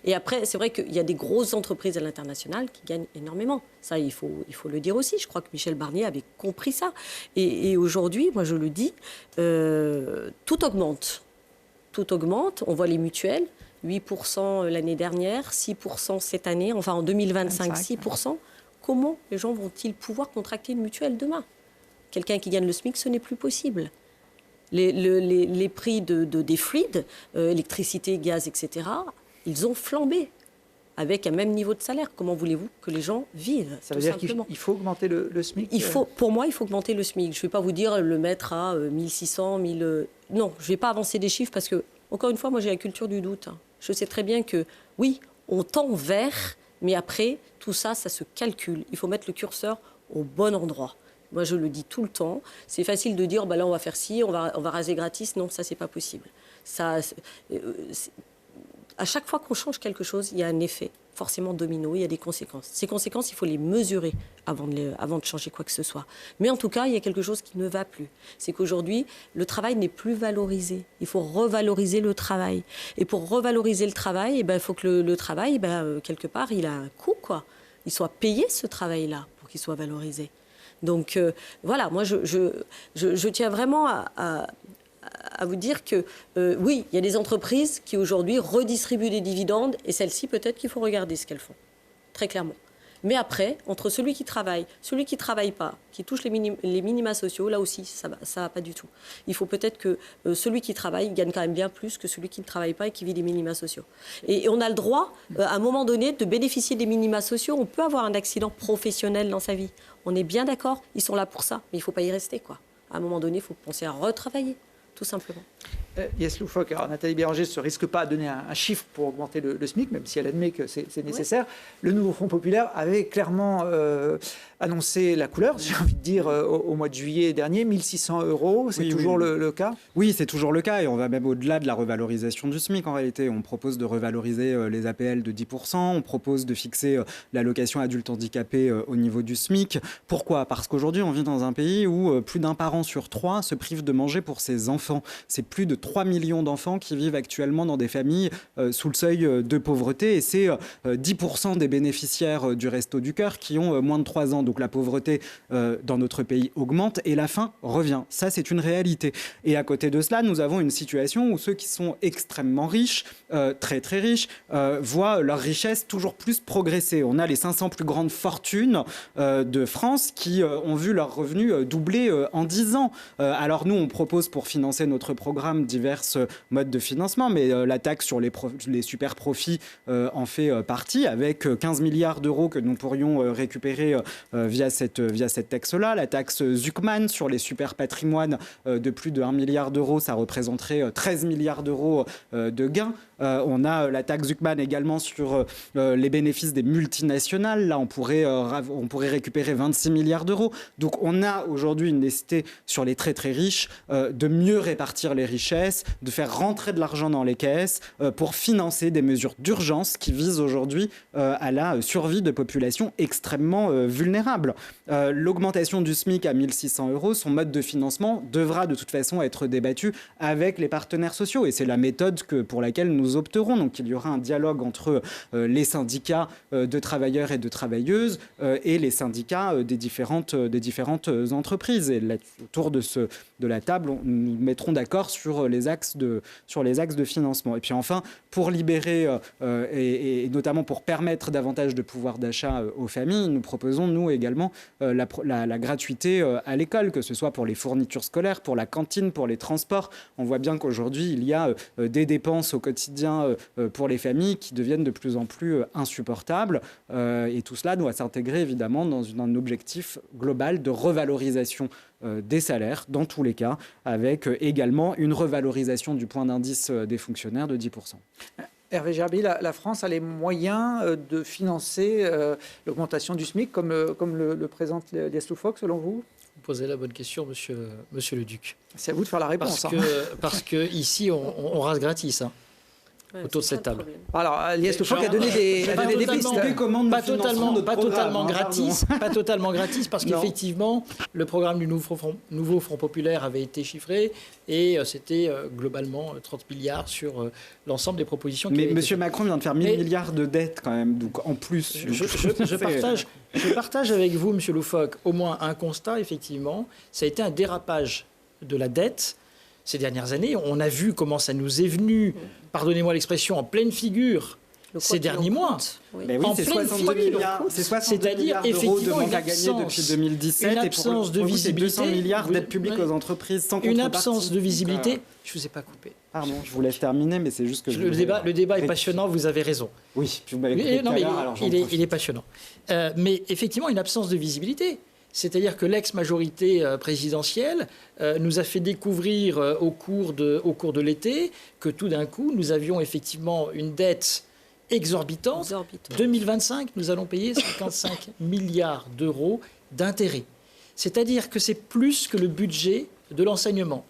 Et après, c'est vrai qu'il y a des grosses entreprises à l'international qui gagnent énormément. Ça, il faut le dire aussi. Je crois que Michel Barnier avait compris ça. Et aujourd'hui, moi, je le dis, tout augmente. Tout augmente. On voit les mutuelles, 8% l'année dernière, 6% cette année, enfin en 2025, 6%. Comment les gens vont-ils pouvoir contracter une mutuelle demain ? Quelqu'un qui gagne le SMIC, ce n'est plus possible. Les prix des fluides, électricité, gaz, etc., ils ont flambé avec un même niveau de salaire. Comment voulez-vous que les gens vivent ? Ça veut dire qu'il faut augmenter le SMIC ? Pour moi, il faut augmenter le SMIC. Je ne vais pas vous dire le mettre à 1600, 1000... Non, je ne vais pas avancer des chiffres parce que, encore une fois, moi j'ai la culture du doute. Je sais très bien que, oui, on tend vers, mais après, tout ça, ça se calcule. Il faut mettre le curseur au bon endroit. Moi, je le dis tout le temps. C'est facile de dire, là, on va faire ci, on va raser gratis. Non, ça, c'est pas possible. À chaque fois qu'on change quelque chose, il y a un effet forcément domino, il y a des conséquences. Ces conséquences, il faut les mesurer avant de changer quoi que ce soit. Mais en tout cas, il y a quelque chose qui ne va plus. C'est qu'aujourd'hui, le travail n'est plus valorisé. Il faut revaloriser le travail. Et pour revaloriser le travail, il faut que le travail, quelque part, il a un coût, quoi. Il soit payé, ce travail-là, pour qu'il soit valorisé. Donc voilà, moi je tiens vraiment à vous dire que oui, il y a des entreprises qui aujourd'hui redistribuent des dividendes et celles-ci peut-être qu'il faut regarder ce qu'elles font, très clairement. Mais après, entre celui qui travaille pas, qui touche les minima sociaux, là aussi, ça va pas du tout. Il faut peut-être que celui qui travaille gagne quand même bien plus que celui qui ne travaille pas et qui vit des minima sociaux. Et on a le droit, à un moment donné, de bénéficier des minima sociaux. On peut avoir un accident professionnel dans sa vie. On est bien d'accord, ils sont là pour ça, mais il ne faut pas y rester, quoi. À un moment donné, il faut penser à retravailler, tout simplement. Yes Loufoque, alors Nathalie Béranger ne se risque pas à donner un chiffre pour augmenter le SMIC, même si elle admet que c'est nécessaire. Ouais. Le nouveau Front populaire avait clairement annoncé la couleur, j'ai envie de dire, au mois de juillet dernier, 1 600 €. C'est toujours le cas ? Oui, c'est toujours le cas et on va même au-delà de la revalorisation du SMIC en réalité. On propose de revaloriser les APL de 10%, on propose de fixer l'allocation adulte handicapé au niveau du SMIC. Pourquoi ? Parce qu'aujourd'hui, on vit dans un pays où plus d'un parent sur 3 se prive de manger pour ses enfants. C'est plus de 3 millions d'enfants qui vivent actuellement dans des familles sous le seuil de pauvreté et c'est 10% des bénéficiaires du Resto du Cœur qui ont moins de 3 ans. Donc la pauvreté dans notre pays augmente et la faim revient. Ça, c'est une réalité. Et à côté de cela, nous avons une situation où ceux qui sont extrêmement riches, très très riches, voient leur richesse toujours plus progresser. On a les 500 plus grandes fortunes de France qui ont vu leurs revenus doubler en 10 ans. Alors nous, on propose pour financer notre programme divers modes de financement, mais la taxe sur les super profits en fait partie, avec 15 milliards d'euros que nous pourrions récupérer via cette taxe-là. La taxe Zuckman sur les super patrimoines de plus de 1 milliard d'euros, ça représenterait 13 milliards d'euros de gains. On a la taxe Zuckman également sur les bénéfices des multinationales. Là, on pourrait récupérer 26 milliards d'euros. Donc, on a aujourd'hui une nécessité sur les très, très riches de mieux répartir les richesses, de faire rentrer de l'argent dans les caisses pour financer des mesures d'urgence qui visent aujourd'hui à la survie de populations extrêmement vulnérables. L'augmentation du SMIC à 1 600 €, son mode de financement devra de toute façon être débattu avec les partenaires sociaux. Et c'est la méthode pour laquelle nous nous opterons. Donc il y aura un dialogue entre les syndicats de travailleurs et de travailleuses et les syndicats des différentes entreprises. Et là, autour de la table, nous mettrons d'accord sur les axes de financement. Et puis enfin, pour libérer et notamment pour permettre davantage de pouvoir d'achat aux familles, nous proposons, nous également, la gratuité à l'école, que ce soit pour les fournitures scolaires, pour la cantine, pour les transports. On voit bien qu'aujourd'hui, il y a des dépenses au quotidien pour les familles qui deviennent de plus en plus insupportables. Et tout cela doit s'intégrer évidemment dans un objectif global de revalorisation des salaires, dans tous les cas, avec également une revalorisation du point d'indice des fonctionnaires de 10%. Hervé Gerby, la France a les moyens de financer l'augmentation du SMIC, comme le présente Lies Loufoque, selon vous? Vous posez la bonne question, monsieur Leduc. C'est à vous de faire la réponse. Parce que ici, on rase gratis. Ouais, autour de cette table. Alors, Lies Loufoque a donné des pistes. Pas totalement gratis, pas totalement gratis, parce qu'effectivement, le programme du nouveau Front populaire avait été chiffré et c'était globalement 30 milliards sur l'ensemble des propositions. Mais M. Macron vient de faire 1000 milliards de dettes quand même, donc en plus. Je partage avec vous, M. Loufoque, au moins un constat, effectivement. Ça a été un dérapage de la dette. Ces dernières années, on a vu comment ça nous est venu, pardonnez-moi l'expression, en pleine figure ces derniers mois. Oui. Mais oui, c'est 62 milliards, c'est-à-dire effectivement de manque à gagner depuis 2017 une absence de visibilité, 200 milliards d'aides publiques aux entreprises sans contrepartie. Une absence de visibilité. Je vous ai pas coupé. Pardon, je vous laisse terminer, mais c'est juste que le débat est passionnant. Vous avez raison. Oui, puis vous m'avez coupé tout à l'heure, alors il est passionnant. Mais effectivement, une absence de visibilité. C'est-à-dire que l'ex-majorité présidentielle nous a fait découvrir au cours de l'été que tout d'un coup, nous avions effectivement une dette exorbitante. 2025, nous allons payer 55 milliards d'euros d'intérêts. C'est-à-dire que c'est plus que le budget de l'enseignement.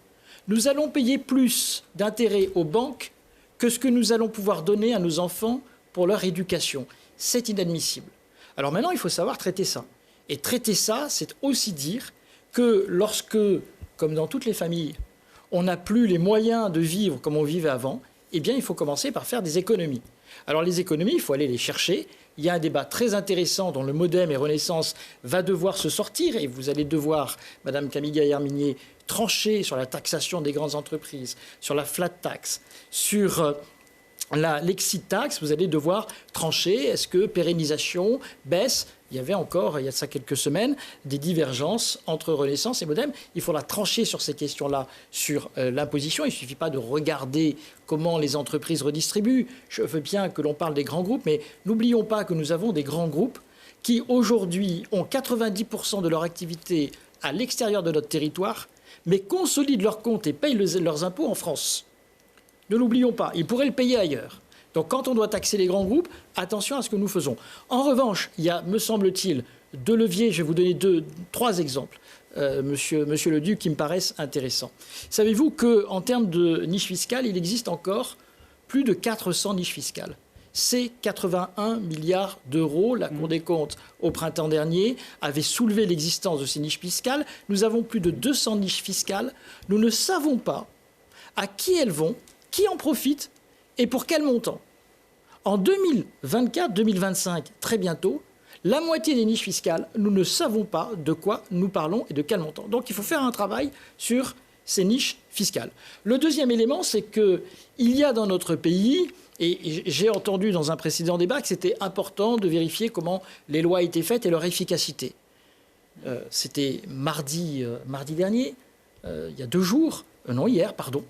Nous allons payer plus d'intérêts aux banques que ce que nous allons pouvoir donner à nos enfants pour leur éducation. C'est inadmissible. Alors maintenant, il faut savoir traiter ça. Et traiter ça, c'est aussi dire que lorsque, comme dans toutes les familles, on n'a plus les moyens de vivre comme on vivait avant, eh bien, il faut commencer par faire des économies. Alors, les économies, il faut aller les chercher. Il y a un débat très intéressant dont le MoDem et Renaissance va devoir se sortir. Et vous allez devoir, Madame Camille Gaillard-Minier, trancher sur la taxation des grandes entreprises, sur la flat tax, sur l'exit tax. Vous allez devoir trancher. Est-ce que pérennisation, baisse? Il y avait encore, il y a de ça quelques semaines, des divergences entre Renaissance et MoDem. Il faudra trancher sur ces questions-là, sur l'imposition. Il ne suffit pas de regarder comment les entreprises redistribuent. Je veux bien que l'on parle des grands groupes, mais n'oublions pas que nous avons des grands groupes qui, aujourd'hui, ont 90% de leur activité à l'extérieur de notre territoire, mais consolident leurs comptes et payent leurs impôts en France. Ne l'oublions pas, ils pourraient le payer ailleurs. Donc quand on doit taxer les grands groupes, attention à ce que nous faisons. En revanche, il y a, me semble-t-il, deux leviers. Je vais vous donner trois exemples, monsieur Leduc, qui me paraissent intéressants. Savez-vous qu'en termes de niche fiscale, il existe encore plus de 400 niches fiscales. C'est 81 milliards d'euros. La Cour des comptes, au printemps dernier, avait soulevé l'existence de ces niches fiscales. Nous avons plus de 200 niches fiscales. Nous ne savons pas à qui elles vont, qui en profite, et pour quel montant? En 2024-2025, très bientôt, la moitié des niches fiscales, nous ne savons pas de quoi nous parlons et de quel montant. Donc il faut faire un travail sur ces niches fiscales. Le deuxième élément, c'est qu'il y a dans notre pays, et j'ai entendu dans un précédent débat que c'était important de vérifier comment les lois étaient faites et leur efficacité. C'était mardi dernier, il y a 2 jours, non hier, pardon.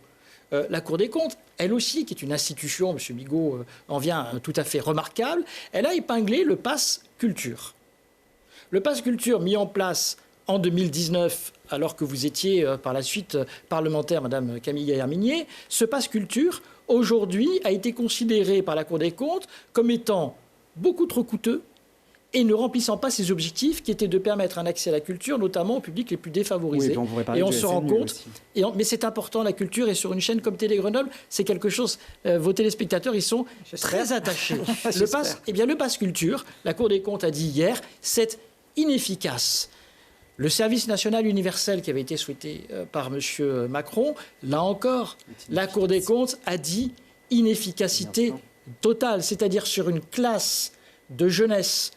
La Cour des comptes, elle aussi, qui est une institution, M. Bigot en vient tout à fait remarquable, elle a épinglé le pass culture. Le pass culture mis en place en 2019, alors que vous étiez par la suite parlementaire, Mme Camille Gaillard-Minier, ce pass culture, aujourd'hui, a été considéré par la Cour des comptes comme étant beaucoup trop coûteux et ne remplissant pas ses objectifs qui étaient de permettre un accès à la culture, notamment aux publics les plus défavorisés. Oui, et on se rend compte, mais c'est important, la culture, et sur une chaîne comme Télé Grenoble, c'est quelque chose, vos téléspectateurs, ils sont très attachés. Le pass culture, la Cour des comptes a dit hier, c'est inefficace. Le service national universel qui avait été souhaité par M. Macron, là encore, la Cour des comptes a dit inefficacité totale, c'est-à-dire sur une classe de jeunesse.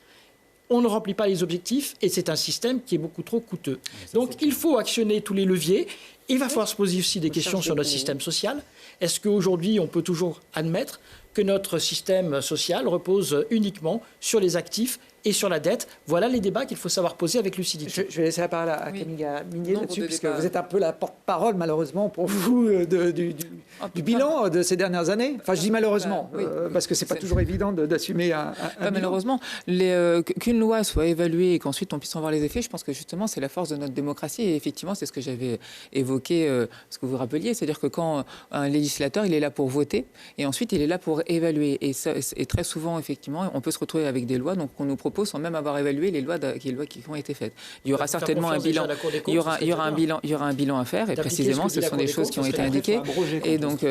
On ne remplit pas les objectifs et c'est un système qui est beaucoup trop coûteux. Donc il faut actionner tous les leviers. Il va falloir se poser aussi des questions sur notre système social. Est-ce qu'aujourd'hui, on peut toujours admettre que notre système social repose uniquement sur les actifs et sur la dette? Voilà les débats qu'il faut savoir poser avec lucidité. Je vais laisser la parole à Camille Minier là-dessus, puisque vous êtes un peu la porte-parole, malheureusement, pour vous, du bilan de ces dernières années. Enfin, je dis malheureusement, parce que c'est pas toujours évident d'assumer un bilan. Malheureusement, qu'une loi soit évaluée et qu'ensuite on puisse en voir les effets, je pense que justement, c'est la force de notre démocratie. Et effectivement, c'est ce que j'avais évoqué, ce que vous rappeliez, c'est-à-dire que quand un législateur, il est là pour voter, et ensuite, il est là pour évaluer. Et très souvent, effectivement, on peut se retrouver avec des lois, donc on nous propose sans même avoir évalué les lois qui ont été faites. Il y aura certainement un bilan. Il y aura un bilan à faire, et précisément, ce sont des choses qui ont été indiquées. Et donc,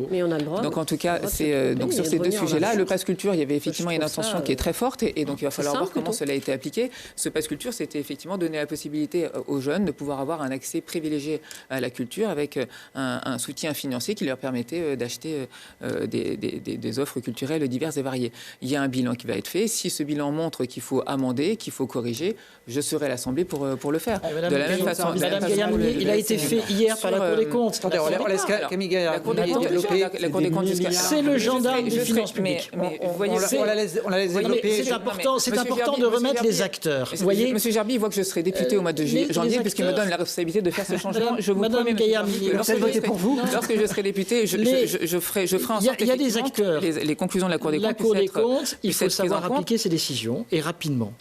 mais on a le droit. Donc en tout cas, c'est donc sur ces deux sujets-là, le pass culture, il y avait effectivement une intention qui est très forte, et donc il va falloir voir comment cela a été appliqué. Ce pass culture, c'était effectivement donner la possibilité aux jeunes de pouvoir avoir un accès privilégié à la culture avec un soutien financier qui leur permettait d'acheter des offres culturelles diverses et variées. Il y a un bilan qui va être fait. Si ce bilan montre qu'il faut amender, qu'il faut corriger, je serai à l'Assemblée pour le faire. De la même façon, Madame Gaillard-Minier, il a été fait hier par la Cour des comptes. Attendez, on laisse Camille Gaillard-Minier développer. La Cour des comptes, c'est le gendarme des finances publiques. On la laisse développer. C'est important de remettre les acteurs. Vous voyez, Monsieur Gerbi, il voit que je serai député au mois de janvier, puisqu'il me donne la responsabilité de faire ce changement. Je vous promets, lorsque je serai député, je ferai en sorte que les conclusions de la Cour des comptes, il faut savoir appliquer ses décisions et rapidement.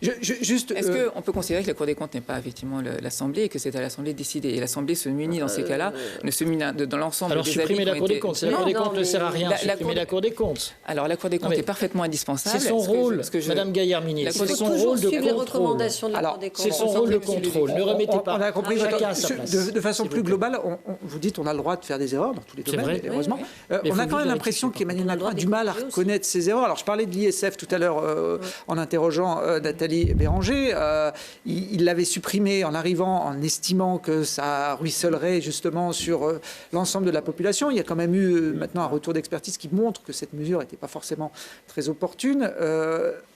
Est-ce qu'on peut considérer que la Cour des comptes n'est pas effectivement l'Assemblée et que c'est à l'Assemblée de décider? Et l'Assemblée se munit dans ces cas-là, ne se munit dans l'ensemble des avis. Alors supprimer la Cour des comptes, la Cour des comptes ne sert à rien. Supprimer la Cour des comptes. Alors la Cour des comptes est parfaitement indispensable. C'est son rôle, Madame Gaillard-Minier. C'est son rôle de contrôle. C'est son rôle de contrôle. Ne remettez pas. On a compris. Chacun à sa place. De façon plus globale, vous dites on a le droit de faire des erreurs dans tous les domaines, heureusement. On a quand même l'impression qu'Emmanuel Macron a du mal à reconnaître ses erreurs. Alors je parlais de l'ISF tout à l'heure en interrogeant Nathalie Béranger. Il l'avait supprimé en arrivant, en estimant que ça ruissellerait justement sur l'ensemble de la population. Il y a quand même eu maintenant un retour d'expertise qui montre que cette mesure n'était pas forcément très opportune.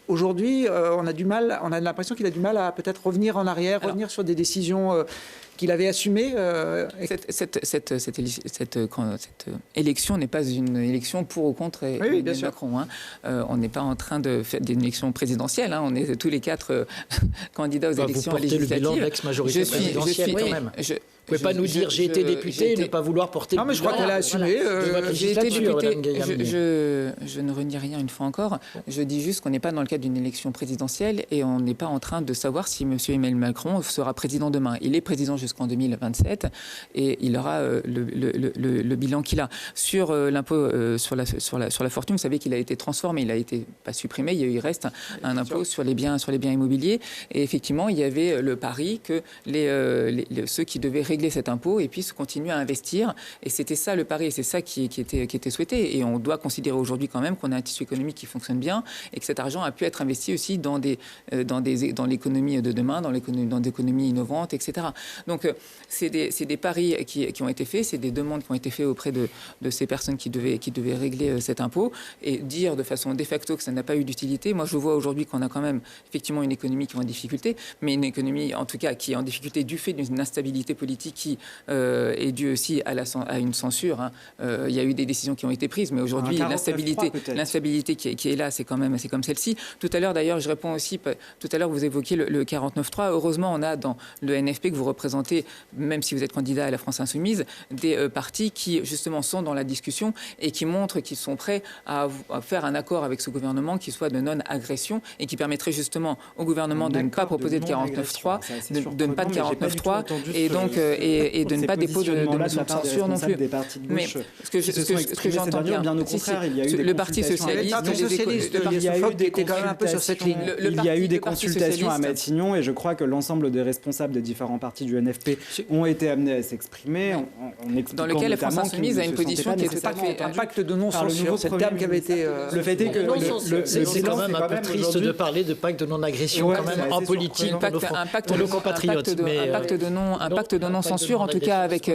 Aujourd'hui, on a l'impression qu'il a du mal à peut-être revenir en arrière, revenir sur des décisions qu'il avait assumées. Cette élection n'est pas une élection pour ou contre Emmanuel Macron. On n'est pas en train de faire des élections présidentielles. On est tous les 4 candidats aux élections législatives. Le bilan de l'ex-majorité présidentielle quand même. Vous ne pouvez pas nous dire j'ai été député et ne pas vouloir porter le bilan. Non, mais je crois qu'elle a assumé. J'ai été député. Je ne renie rien une fois encore. Je dis juste qu'on n'est pas dans le cadre d'une élection présidentielle et on n'est pas en train de savoir si M. Emmanuel Macron sera président demain. Il est président jusqu'en 2027 et il aura le bilan qu'il a. Sur l'impôt sur la fortune, vous savez qu'il a été transformé. Il n'a été pas supprimé. Il reste un impôt sur les biens immobiliers. Et effectivement, il y avait le pari que ceux qui devaient régler cet impôt et puis continuer à investir. Et c'était ça le pari, et c'est ça qui était souhaité. Et on doit considérer aujourd'hui quand même qu'on a un tissu économique qui fonctionne bien et que cet argent a pu être investi aussi dans l'économie de demain, dans des économies innovantes, etc. Donc c'est des paris qui ont été faits, c'est des demandes qui ont été faites auprès de ces personnes qui devaient régler cet impôt, et dire de façon de facto que ça n'a pas eu d'utilité. Moi, je vois aujourd'hui qu'on a quand même effectivement une économie qui est en difficulté, mais une économie en tout cas qui est en difficulté du fait d'une instabilité politique qui est due aussi à une censure. Il y a eu des décisions qui ont été prises, mais aujourd'hui l'instabilité qui est là, c'est comme celle-ci. Tout à l'heure d'ailleurs, je réponds aussi, tout à l'heure vous évoquiez le 49.3. Heureusement, on a dans le NFP que vous représentez, même si vous êtes candidat à la France Insoumise, des partis qui justement sont dans la discussion et qui montrent qu'ils sont prêts à faire un accord avec ce gouvernement qui soit de non-agression et qui permettrait justement au gouvernement de ne pas proposer de 49.3, de ne pas de 49.3 et donc et de ne pas déposer de motion de censure non plus. Mais ce que j'entends bien, au contraire, il y a eu le Parti socialiste, il y a eu des même un peu sur cette ligne. Il y a eu des consultations à Matignon et je crois que l'ensemble des responsables des différents partis du NFP ont été amenés à s'exprimer. Dans lequel la France Insoumise a une position qui est tout à fait... Un pacte de non-censure, c'est le terme qui avait été... Le fait est que c'est quand même un peu triste de parler de pacte de non-agression quand même en politique pour nos compatriotes. Un pacte de non-censure, en tout cas avec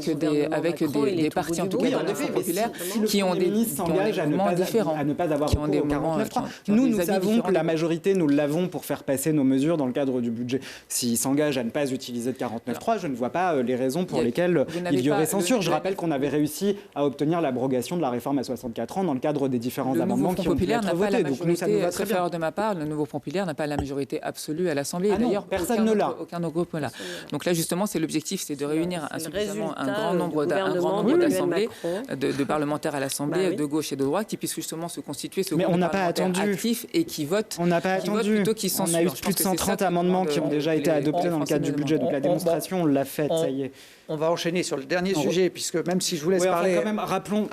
des partis, en tout cas populaires, qui ont des mouvements différents. À ne pas avoir recours au 49.3. Nous savons que la majorité, nous l'avons pour faire passer nos mesures dans le cadre du budget. S'ils s'engagent à ne pas utiliser de 49.3, je ne vois pas les raisons pour lesquelles il y aurait censure. Je rappelle qu'on avait réussi à obtenir l'abrogation de la réforme à 64 ans dans le cadre des différents amendements qui ont pu être votés. Donc nous, ça nous va très bien. De ma part, le nouveau Front populaire n'a pas la majorité absolue à l'Assemblée. D'ailleurs, personne ne l'a. Aucun groupe là. Donc là, justement, c'est l'objectif, c'est de réunir un grand nombre d'assemblées, de parlementaires à l'Assemblée, de gauche et de droite, qui puissent justement se constituer ce groupe actif et qui votent. On n'a pas attendu. On a eu plus de 130 amendements qui ont déjà été adoptés dans le cadre du budget. Donc la démonstration, on l'a faite, ça y est. On va enchaîner sur le dernier sujet, puisque même si je vous laisse parler... Quand même, rappelons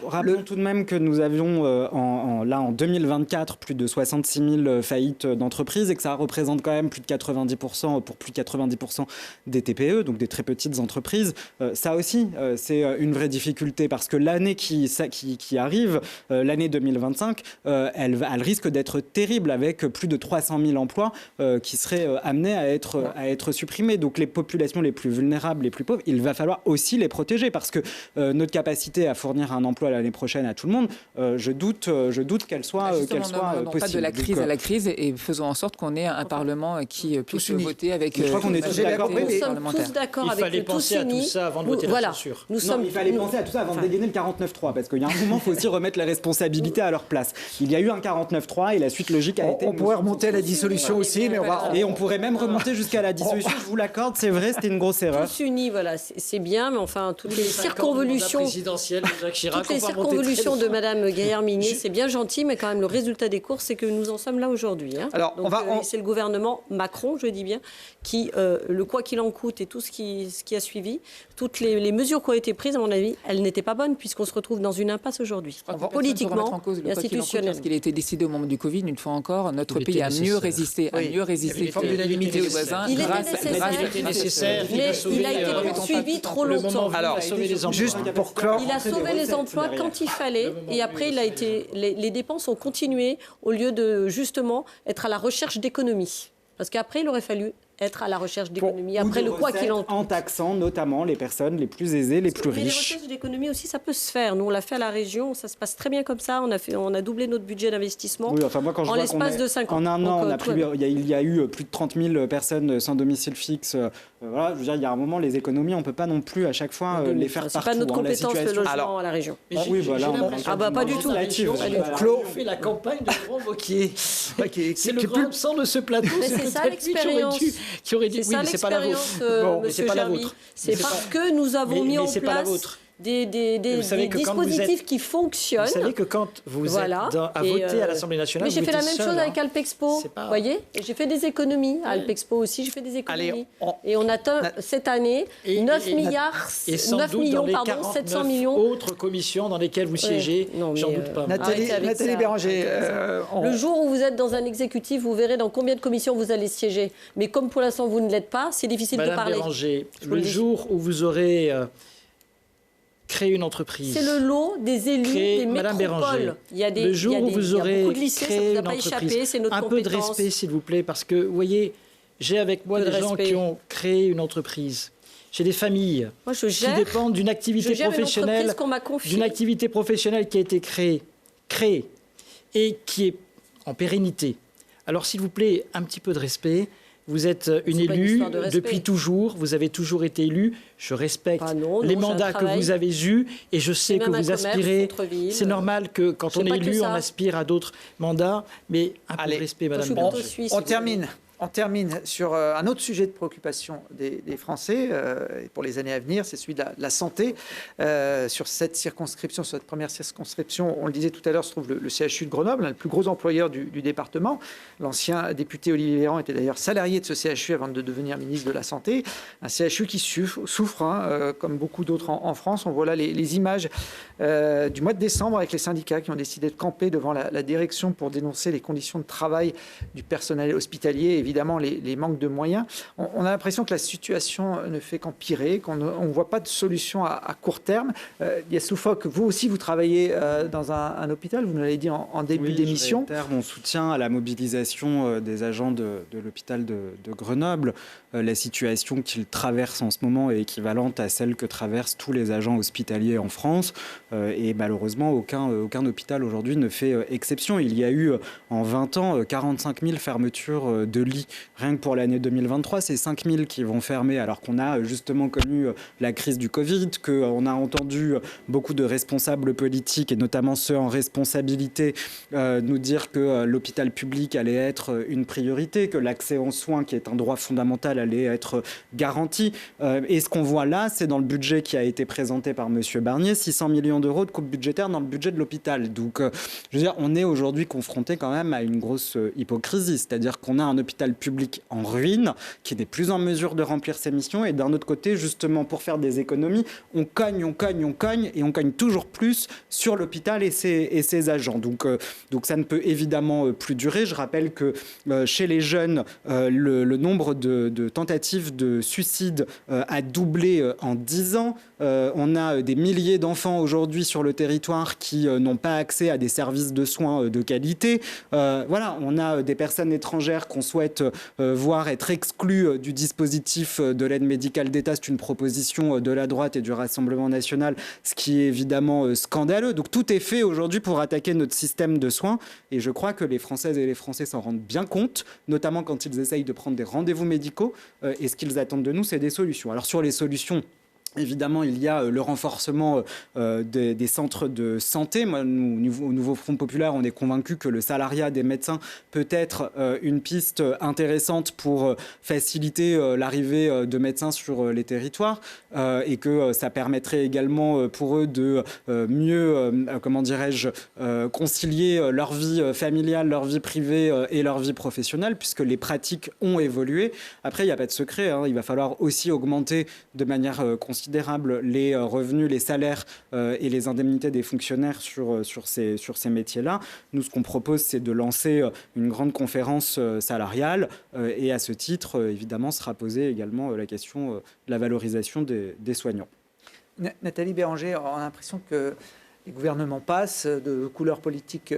tout de même que nous avions en 2024 plus de 66 000 faillites d'entreprises et que ça représente quand même plus de 90% pour plus de 90% des TPE, donc des très petites entreprises. Ça aussi, c'est une vraie difficulté parce que l'année qui arrive, l'année 2025, elle risque d'être terrible avec plus de 300 000 emplois qui seraient amenés à être supprimés. Donc les populations les plus vulnérables, les plus pauvres, il va falloir aussi les protéger parce que notre capacité à fournir un emploi l'année prochaine à tout le monde, je doute qu'elle soit possible. Pas de la crise à la crise et faisons en sorte qu'on ait un Parlement qui puisse voter avec. Je crois qu'on est tous d'accord. Nous sommes tous d'accord avec le tous unis. Il fallait penser à tout ça avant de voter la censure. Il fallait penser à tout ça avant de dégainer le 49.3 parce qu'il y a un moment, il faut aussi remettre les responsabilités à leur place. Il y a eu un 49.3 et la suite logique a été. On pourrait remonter à la dissolution aussi, mais on pourrait même remonter jusqu'à la dissolution. Je vous l'accorde, c'est vrai, c'était une grosse erreur. Tous unis, voilà, c'est bien, mais enfin toutes les circonvolutions de Madame Gaillard-Migné, c'est bien gentil, mais quand même le résultat des courses, c'est que nous en sommes là aujourd'hui. Alors, c'est le gouvernement Macron, je dis bien, qui le quoi qu'il en coûte et tout ce qui a suivi, toutes les mesures qui ont été prises, à mon avis, elles n'étaient pas bonnes puisqu'on se retrouve dans une impasse aujourd'hui, politiquement et institutionnellement. Parce qu'il a été décidé au moment du Covid, une fois encore, notre pays a mieux résisté, limité aux voisins. Il était nécessaire, mais il a été poursuivi trop longtemps. Alors, juste pour clore, il a sauvé les emplois quand il fallait, et après les dépenses ont continué au lieu de justement être à la recherche d'économies. Parce qu'après, il aurait fallu être à la recherche d'économies. Après le quoi qu'il en coûte. En taxant notamment les personnes les plus aisées, les plus riches. Mais les recherches d'économies aussi, ça peut se faire. Nous, on l'a fait à la région, ça se passe très bien comme ça. On a doublé notre budget d'investissement en l'espace de 5 ans. En un an, il y a eu plus de 30 000 personnes sans domicile fixe. Voilà, je veux dire, il y a un moment, les économies, on ne peut pas non plus à chaque fois les faire partout. C'est pas notre compétence, le logement à la région. Oui, voilà. Pas du tout. Claude fait la campagne de Laurent Wauquiez. C'est le grand absent de ce plateau. C'est ça l'expérience. Qui aurait dit oui, mais c'est pas la vôtre. Monsieur Germy. C'est parce que nous avons mis en place des dispositifs qui fonctionnent. Vous savez que quand vous êtes à voter à l'Assemblée nationale, mais j'ai fait la même chose avec Alpexpo. Vous voyez, j'ai fait des économies. À Alpexpo aussi, j'ai fait des économies. Et on atteint cette année 9 milliards, 700 millions. Autres commissions dans lesquelles vous siégez, j'en doute pas. Nathalie Béranger. Le jour où vous êtes dans un exécutif, vous verrez dans combien de commissions vous allez siéger. Mais comme pour l'instant vous ne l'êtes pas, c'est difficile de parler. Madame Béranger, le jour où vous aurez créé une entreprise. C'est le lot des élus des métropoles. Il y a le jour où vous aurez beaucoup de lycées, ça vous a pas échappé, c'est notre compétence. Un peu de respect, s'il vous plaît, parce que, vous voyez, j'ai avec moi des gens qui ont créé une entreprise. J'ai des familles qui dépendent d'une activité professionnelle, qui a été créée et qui est en pérennité. Alors, s'il vous plaît, un petit peu de respect. Vous êtes une élue depuis toujours, vous avez toujours été élue. Je respecte les mandats que vous avez eus et je sais que vous aspirez. C'est normal que quand on est élu, on aspire à d'autres mandats, mais un peu de respect, Madame Béranger. On termine On termine sur un autre sujet de préoccupation des Français pour les années à venir, c'est celui de la santé. Sur cette circonscription, sur cette première circonscription, on le disait tout à l'heure, se trouve le CHU de Grenoble, le plus gros employeur du département. L'ancien député Olivier Véran était d'ailleurs salarié de ce CHU avant de devenir ministre de la Santé. Un CHU qui souffre, comme beaucoup d'autres en France. On voit là les images du mois de décembre avec les syndicats qui ont décidé de camper devant la direction pour dénoncer les conditions de travail du personnel hospitalier, évidemment les manques de moyens. On a l'impression que la situation ne fait qu'empirer, qu'on ne voit pas de solution à court terme. Yassou Fock, vous aussi, vous travaillez dans un hôpital, vous nous l'avez dit en début d'émission. Je réitère mon soutien à la mobilisation des agents de l'hôpital de Grenoble. La situation qu'ils traversent en ce moment est équivalente à celle que traversent tous les agents hospitaliers en France. Et malheureusement, aucun hôpital aujourd'hui ne fait exception. Il y a eu en 20 ans 45 000 fermetures de lits. Rien que pour l'année 2023, c'est 5 000 qui vont fermer, alors qu'on a justement connu la crise du Covid, qu'on a entendu beaucoup de responsables politiques, et notamment ceux en responsabilité, nous dire que l'hôpital public allait être une priorité, que l'accès aux soins, qui est un droit fondamental, allait être garanti. Et ce qu'on voit là, c'est dans le budget qui a été présenté par M. Barnier, 600 millions d'euros de coupe budgétaire dans le budget de l'hôpital. Donc, je veux dire, on est aujourd'hui confronté quand même à une grosse hypocrisie, c'est-à-dire qu'on a un hôpital public en ruine, qui n'est plus en mesure de remplir ses missions, et d'un autre côté, justement, pour faire des économies, on cogne, et on cogne toujours plus sur l'hôpital et ses agents. Donc ça ne peut évidemment plus durer. Je rappelle que chez les jeunes, le nombre de tentatives de suicide a doublé en 10 ans. On a des milliers d'enfants aujourd'hui sur le territoire qui n'ont pas accès à des services de soins de qualité. Voilà, on a des personnes étrangères qu'on souhaite voir être exclues du dispositif de l'aide médicale d'État. C'est une proposition de la droite et du Rassemblement national, ce qui est évidemment scandaleux. Donc tout est fait aujourd'hui pour attaquer notre système de soins, et je crois que les Françaises et les Français s'en rendent bien compte, notamment quand ils essayent de prendre des rendez-vous médicaux, et ce qu'ils attendent de nous, c'est des solutions. Alors sur les solutions, évidemment, il y a le renforcement des centres de santé. Moi, au Nouveau Front Populaire, on est convaincu que le salariat des médecins peut être une piste intéressante pour faciliter l'arrivée de médecins sur les territoires, et que ça permettrait également pour eux de mieux, concilier leur vie familiale, leur vie privée et leur vie professionnelle, puisque les pratiques ont évolué. Après, il n'y a pas de secret, hein, il va falloir aussi augmenter de manière considérable les revenus, les salaires et les indemnités des fonctionnaires sur ces métiers-là. Nous, ce qu'on propose, c'est de lancer une grande conférence salariale, et à ce titre, évidemment, sera posée également la question de la valorisation des soignants. Nathalie Béranger, on a l'impression que les gouvernements passent de couleurs politiques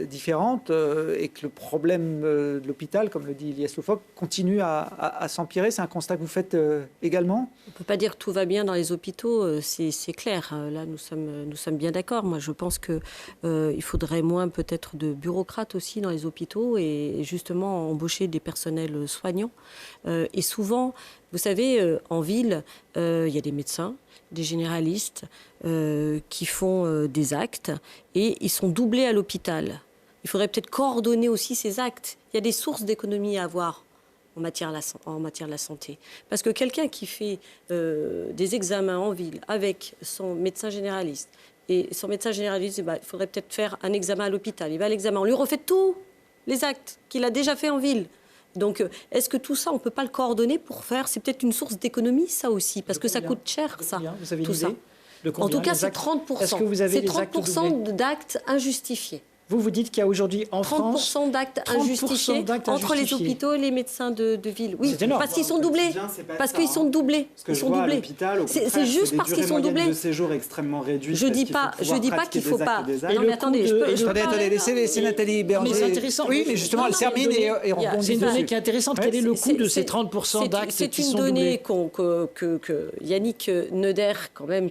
différentes, et que le problème de l'hôpital, comme le dit Yassou Fock, continue à s'empirer. C'est un constat que vous faites également ? On ne peut pas dire que tout va bien dans les hôpitaux, c'est clair. Là, nous sommes bien d'accord. Moi, je pense qu'il faudrait moins peut-être de bureaucrates aussi dans les hôpitaux, et justement embaucher des personnels soignants. Et souvent, vous savez, en ville, il y a des médecins, des généralistes qui font des actes, et ils sont doublés à l'hôpital. Il faudrait peut-être coordonner aussi ces actes. Il y a des sources d'économie à avoir en matière de la santé. Parce que quelqu'un qui fait des examens en ville avec son médecin généraliste, et son médecin généraliste, il faudrait peut-être faire un examen à l'hôpital. Il va à l'examen, on lui refait tous les actes qu'il a déjà fait en ville. Donc, est-ce que tout ça, on ne peut pas le coordonner pour faire... C'est peut-être une source d'économie, ça aussi, parce que ça coûte cher, ça. Vous avez tout ça. En tout cas, c'est 30%. Est-ce que vous avez c'est 30% d'actes injustifiés. Vous dites qu'il y a aujourd'hui en 30% France... 30% d'actes injustifiés entre les hôpitaux et les médecins de ville. Oui, parce qu'ils sont doublés. Parce qu'ils sont doublés. Ils sont doublés. C'est juste parce qu'ils sont doublés. De séjour extrêmement réduit. Je dis pas qu'il faut pas. Non, mais attendez, attendez, laissez Nathalie Béranger. Mais c'est intéressant. Oui, mais justement, elle termine et rebondit dessus. C'est une donnée qui est intéressante. Quel est le coût de ces 30% d'actes qui sont doublés ? C'est une donnée que Yannick Neuder, quand même,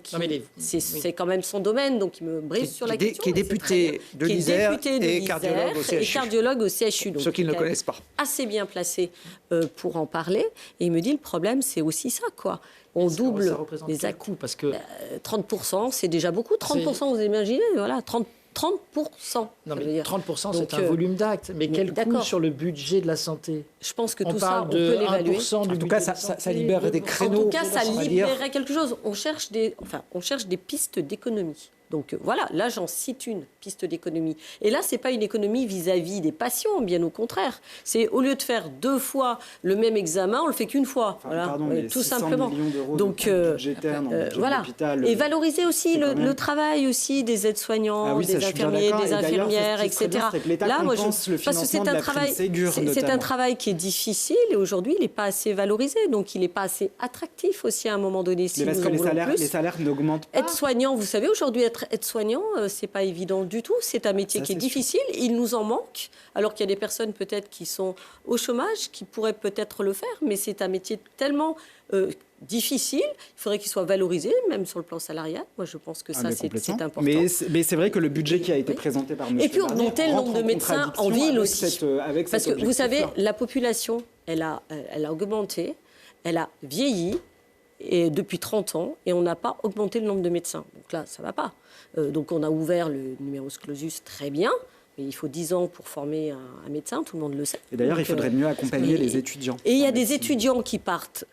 c'est quand même son domaine, donc il me brise sur la question. Qui est député de l'Isère et cardiologue au CHU. Donc, ceux qui ne le connaissent pas. Assez bien placé pour en parler. Et il me dit, le problème, c'est aussi ça, quoi. On double les coûts. Parce que 30%, c'est déjà beaucoup. 30%, vous imaginez, voilà, 30%. Non, ça veut mais dire. 30%, Donc, c'est un volume d'actes. Mais quel coût d'accord. sur le budget de la santé? Je pense que On tout ça, parle on de peut l'évaluer. 1% du En tout budget cas, de la ça santé. libère des En créneaux. tout cas, ça on va dire. libérerait quelque chose. On cherche des pistes d'économie. Donc voilà, là j'en cite une piste d'économie. Et là, c'est pas une économie vis-à-vis des patients, bien au contraire. C'est au lieu de faire 2 fois le même examen, on le fait qu'une fois. Enfin, voilà, pardon, mais tout 600 simplement. millions d'euros Donc budgétaires dans le budget de voilà. l'hôpital, Et valoriser aussi c'est quand même- le travail aussi des aides-soignants, Ah oui, ça, des je suis bien infirmiers, d'accord. des Et d'ailleurs, infirmières, c'est ce qui serait etc. bien, c'est que l'État compense le parce que financement de la prime Ségur, c'est un notamment. travail qui est difficile et aujourd'hui il n'est pas assez valorisé, donc il n'est pas assez attractif aussi à un moment donné. Si Mais parce nous que en voulons plus. les salaires n'augmentent pas. Aide-soignant, vous savez, aujourd'hui, être aide-soignant, c'est pas évident du tout. C'est un métier Ça, qui est c'est difficile. Il nous en manque, alors qu'il y a des personnes peut-être qui sont au chômage, qui pourraient peut-être le faire, mais c'est un métier tellement difficile. Il faudrait qu'il soit valorisé, même sur le plan salarial. Moi, je pense que ça, mais c'est complètement. important. Mais c'est vrai que le budget qui a été présenté par M. Et puis, Barnier augmenter le rentre nombre de en médecins en contradiction ville avec aussi. avec Parce cet que vous savez, objectif-là. la population, elle a augmenté, elle a vieilli et depuis 30 ans et on n'a pas augmenté le nombre de médecins. Donc là, ça ne va pas. Donc on a ouvert le numerus clausus, très bien, mais il faut 10 ans pour former un médecin, tout le monde le sait. Et d'ailleurs, il Donc, faudrait mieux accompagner mais- les étudiants. Et il y a en des médecine. étudiants qui partent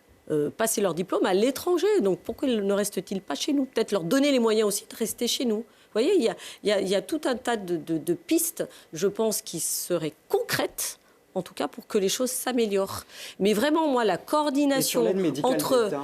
passer leur diplôme à l'étranger. Donc pourquoi ne restent-ils pas chez nous? Peut-être leur donner les moyens aussi de rester chez nous. Vous voyez, il y a tout un tas de pistes, je pense, qui seraient concrètes, en tout cas pour que les choses s'améliorent. Mais vraiment, moi, la Et sur coordination l'aide médicale entre d'État.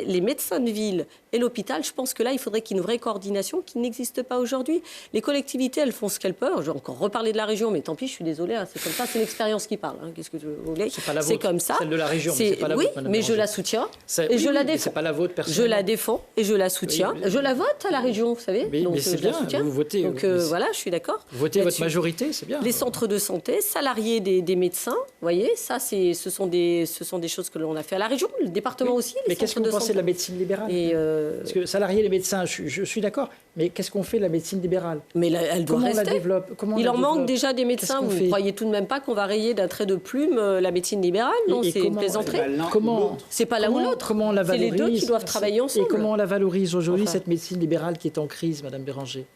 les médecins de ville et l'hôpital, je pense que là, il faudrait qu'il y ait une vraie coordination qui n'existe pas aujourd'hui. Les collectivités, elles font ce qu'elles peuvent. Je vais encore reparler de la région, mais tant pis, je suis désolée, hein, c'est comme ça, c'est l'expérience qui parle. Hein. Qu'est-ce que vous voulez? C'est pas la C'est vôtre, comme ça. celle de la région, mais C'est- c'est pas la oui, vôtre, Madame mais je Béranger. la soutiens C'est- et oui, je la oui, mais défends. c'est pas la vôtre Je personnellement. la défends et je la soutiens. Oui, mais- Je la vote à la région, vous savez. Oui, Donc, mais c'est je la bien, soutiens. vous votez, Donc mais c'est- voilà, je suis d'accord. Votez votre Là-dessus. majorité, c'est bien. Les centres de santé, salariés des médecins, vous voyez, ça, ce sont des choses que l'on a fait à la région, le département Oui. aussi. les Mais qu'est-ce que centres vous pensez santé. de la médecine libérale? Et Parce que salariés, les médecins, je suis d'accord, mais qu'est-ce qu'on fait de la médecine libérale? mais elle doit Comment on la rester. développe? Comment on Il la en manque développe? déjà des médecins. Qu'est-ce qu'on Vous fait ne croyez tout de même pas qu'on va rayer d'un trait de plume la médecine libérale? Non, Et c'est une comment- plaisanterie. Eh ben, l'un ou Comment l'autre. C'est pas l'un ou l'autre. Comment on la C'est valorise? les deux qui doivent travailler ensemble. Et comment on la valorise aujourd'hui, Enfin. cette médecine libérale qui est en crise, Madame Béranger?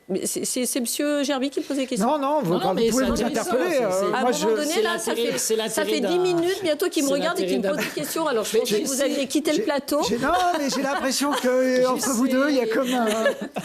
Mais c'est Monsieur Gerby qui posait la question. Non, vous, Non, vous mais pouvez c'est vous intéressant, interpeller. c'est- À un moi, moment je, donné, c'est là, ça l'intérêt- c'est fait l'intérêt 10 d'un- minutes bientôt qu'il me c'est regarde et qu'il me l'intérêt pose d'un- des questions. Alors, je Mais pensais que vous alliez quitter le plateau. non, mais j'ai l'impression que entre vous deux, il y a comme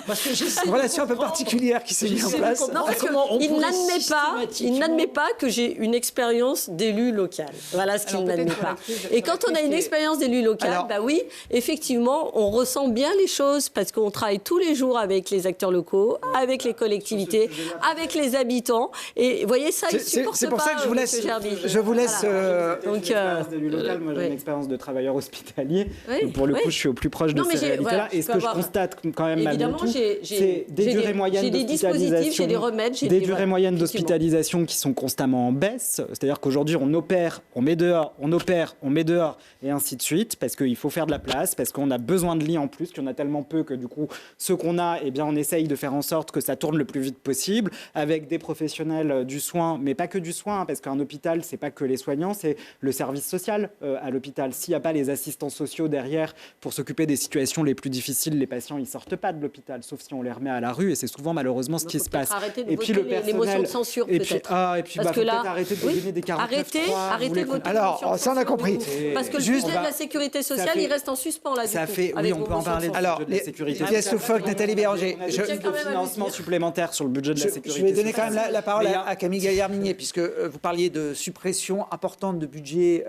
Parce que j'essaie une de relation un peu comprendre. particulière qui s'est mise en J'essaie de place. comprendre Non, parce comment on qu'il pourrait n'admet pas que j'ai une expérience d'élu local. Voilà ce qu'il Alors, n'admet peut-être sur pas. la crise- Et sur la quand on a crise une qui est- expérience d'élu local, Alors- bah oui, effectivement, on ressent bien les choses parce qu'on travaille tous les jours avec les acteurs locaux, avec les collectivités, avec les habitants. Et vous voyez, ça, il supporte C'est pour pas, ça que je vous laisse. Monsieur Gerby. Je vous laisse. Voilà. Donc, Donc, une expérience d'élu local, moi j'ai oui. une expérience de travailleur hospitalier. Oui, Donc, pour le oui. coup, je suis au plus proche de Non, mais ces j'ai- réalités-là. voilà, Et je ce peux que je avoir- constate quand même Évidemment, malgré tout, j'ai c'est des durées moyennes j'ai des dispositifs, j'ai d'hospitalisation. des remèdes, j'ai Des des- durées voilà, moyennes effectivement. d'hospitalisation qui sont constamment en baisse. C'est-à-dire qu'aujourd'hui, on opère, on met dehors, on opère, on met dehors, et ainsi de suite, parce qu'il faut faire de la place, parce qu'on a besoin de lits en plus, qu'il y en a tellement peu que du coup, ceux qu'on a, eh bien, on essaye de faire en sorte que ça tourne le plus vite possible, avec des professionnels du soin, mais pas que du soin, parce qu'un hôpital, c'est pas que les soignants, c'est le service social à l'hôpital. S'il n'y a pas les assistants sociaux derrière pour s'occuper des situations les plus difficiles, les patients, ils sortent pas de l'hôpital, sauf si on les remet à la rue, et c'est souvent malheureusement ce Donc, qui faut se peut-être passe. arrêter de Et puis voter le les motions personnel, de censure, et puis peut-être. ah, et puis Parce bah, que faut là, peut-être arrêter de oui, donner des 49.3. arrêtez de voter Alors, les motions ça, on a de censure. compris. Parce que le Juste, budget de la sécurité sociale, fait- il reste en suspens là. ça du coup, fait- oui, avec on vos peut en motions de parler. censure. Alors, budget de la les sécurité pièces sociale. loufoques, Nathalie Béranger. On a des tiens pistes quand de même à le financement dire. supplémentaires sur le budget de la Je sécurité vais donner sociale. quand même la parole Mais il y a- à Camille Gaillard-Minier, puisque vous parliez de suppression importante de budget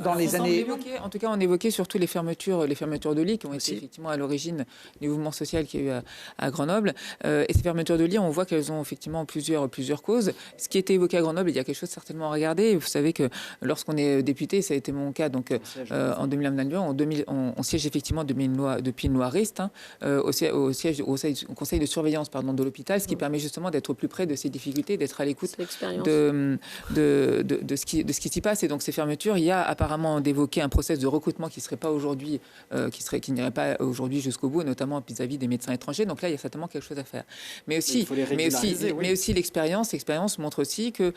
dans les années. En tout cas, on évoquait surtout les fermetures de lits qui ont été effectivement à l'origine du mouvement social qu'il y a eu à Grenoble. Et ces fermetures de lits, on voit qu'elles ont effectivement plusieurs causes. Ce qui était évoqué à Grenoble, il y a quelque chose certainement à regarder. Vous savez que lorsqu'on est député, ça a été mon cas, donc en 2022, on siège effectivement depuis une loi RIST, au Conseil de surveillance de l'hôpital, ce qui permet justement d'être au plus près de ces difficultés, d'être à l'écoute de ce qui s'y passe. Et donc ces fermetures, il y a apparemment d'évoquer un process de recrutement qui serait pas aujourd'hui, qui n'irait pas aujourd'hui jusqu'au bout, notamment vis-à-vis des médecins étrangers. Donc là, il y a certainement quelque chose à faire. Mais aussi l'expérience montre aussi que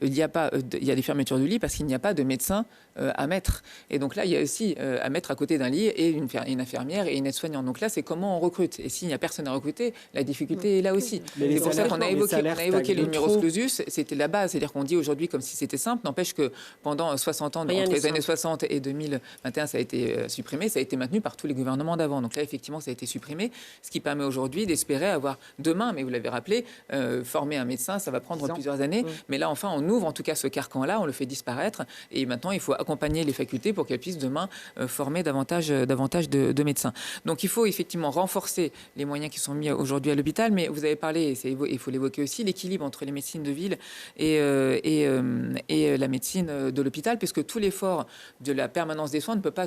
il y a des fermetures de lits parce qu'il n'y a pas de médecin à mettre. Et donc là, il y a aussi à mettre à côté d'un lit et une infirmière et une aide-soignante. Donc là, c'est comment on recrute. Et s'il n'y a personne à recruter, la difficulté est là aussi. C'est pour ça qu'on a évoqué le numerus clausus. C'était la base. C'est-à-dire qu'on dit aujourd'hui comme si c'était simple. N'empêche que pendant 60 ans, entre les années 60 et 2021, ça a été supprimé. Ça a été maintenu par tous les gouvernements d'avant. Donc là, effectivement, ça a été supprimé. Ce qui permet aujourd'hui d'espérer avoir demain, mais vous l'avez rappelé, former un médecin, ça va prendre plusieurs années. Mais là, enfin, on ouvre en tout cas ce carcan-là, on le fait disparaître. Et maintenant, il faut accompagner les facultés pour qu'elles puissent demain former davantage de médecins. Donc il faut effectivement renforcer les moyens qui sont mis aujourd'hui à l'hôpital, mais vous avez parlé, il faut l'évoquer aussi, l'équilibre entre les médecines de ville et la médecine de l'hôpital, puisque tout l'effort de la permanence des soins ne peut pas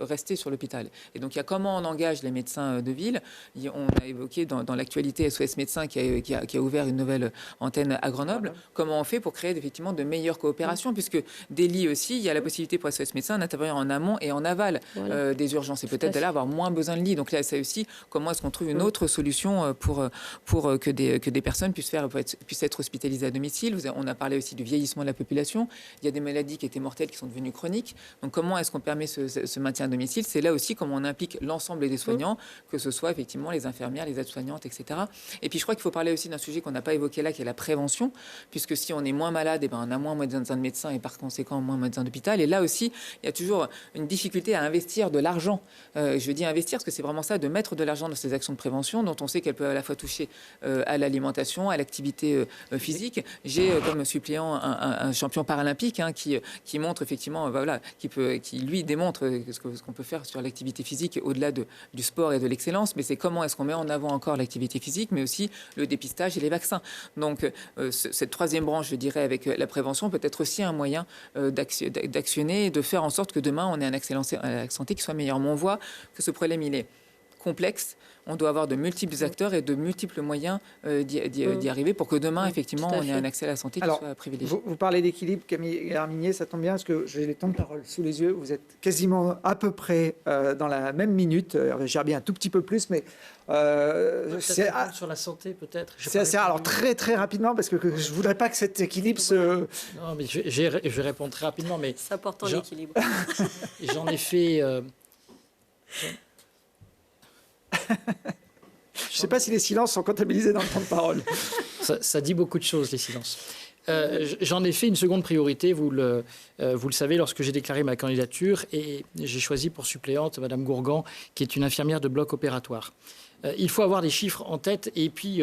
rester sur l'hôpital. Et donc il y a comment on engage les médecins de ville. On a évoqué dans l'actualité SOS Médecins qui a ouvert une nouvelle antenne à Grenoble. Comment on fait pour créer effectivement de meilleures coopérations, puisque des lits aussi, il y a la possibilité pour SOS Médecins d'intervenir en amont et en aval des urgences et peut-être d'aller avoir moins besoin de lits. Donc là, c'est aussi comment est-ce qu'on trouve une autre solution pour que des personnes puissent être hospitalisées à domicile. On a parlé aussi du vieillissement de la population. Il y a des maladies qui étaient mortelles qui sont devenues chroniques. Donc comment est-ce qu'on permet ce maintien à domicile? C'est là aussi comment on implique l'ensemble des soignants, que ce soit effectivement les infirmières, les aides-soignantes, etc. Et puis je crois qu'il faut parler aussi d'un sujet qu'on n'a pas évoqué là, qui est la prévention, puisque si on est moins malade, on a moins besoin de médecins et par conséquent moins besoin d'hôpital. Et là aussi, il y a toujours une difficulté à investir de l'argent. Je dis investir parce que c'est vraiment ça, de mettre de l'argent dans ces actions de prévention dont on sait qu'elles peuvent à la fois toucher à l'alimentation, à l'activité physique. J'ai comme suppléant un champion paralympique qui montre effectivement, qui lui démontre ce qu'on peut faire sur l'activité physique au-delà du sport et de l'excellence. Mais c'est comment est-ce qu'on met en avant encore l'activité physique, mais aussi le dépistage et les vaccins. Donc cette troisième branche, je dirais, avec la prévention, peut être aussi un moyen d'actionner et de faire en sorte que demain, on ait un accès à la santé qui soit meilleur. Mais on voit que ce problème, il est complexe. On doit avoir de multiples acteurs et de multiples moyens d'y arriver pour que demain, effectivement, on ait un accès à la santé qui soit privilégié. Vous parlez d'équilibre, Camille Garminier, ça tombe bien parce que j'ai les temps de parole sous les yeux. Vous êtes quasiment à peu près dans la même minute. J'ai bien un tout petit peu plus, mais c'est sur la santé peut-être. C'est assez. Alors très très rapidement parce que je voudrais pas que cet équilibre se. Non, mais je vais répondre très rapidement, mais ça porte en équilibre. J'en ai fait. Je ne sais pas si les silences sont comptabilisés dans le temps de parole. Ça dit beaucoup de choses, les silences. J'en ai fait une seconde priorité, vous le savez, lorsque j'ai déclaré ma candidature, et j'ai choisi pour suppléante Madame Gourgan, qui est une infirmière de bloc opératoire. Il faut avoir des chiffres en tête et puis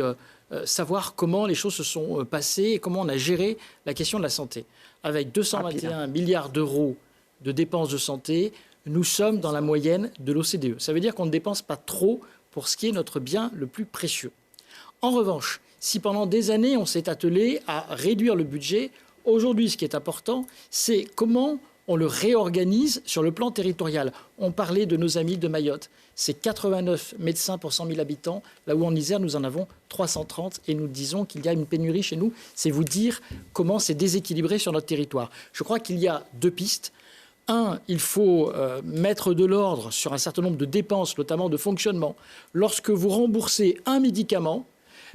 savoir comment les choses se sont passées et comment on a géré la question de la santé. Avec 221 milliards d'euros de dépenses de santé, nous sommes dans la moyenne de l'OCDE. Ça veut dire qu'on ne dépense pas trop pour ce qui est notre bien le plus précieux. En revanche, si pendant des années, on s'est attelé à réduire le budget, aujourd'hui, ce qui est important, c'est comment on le réorganise sur le plan territorial. On parlait de nos amis de Mayotte. C'est 89 médecins pour 100 000 habitants, là où en Isère, nous en avons 330 et nous disons qu'il y a une pénurie chez nous. C'est vous dire comment c'est déséquilibré sur notre territoire. Je crois qu'il y a deux pistes. Un, il faut mettre de l'ordre sur un certain nombre de dépenses, notamment de fonctionnement. Lorsque vous remboursez un médicament,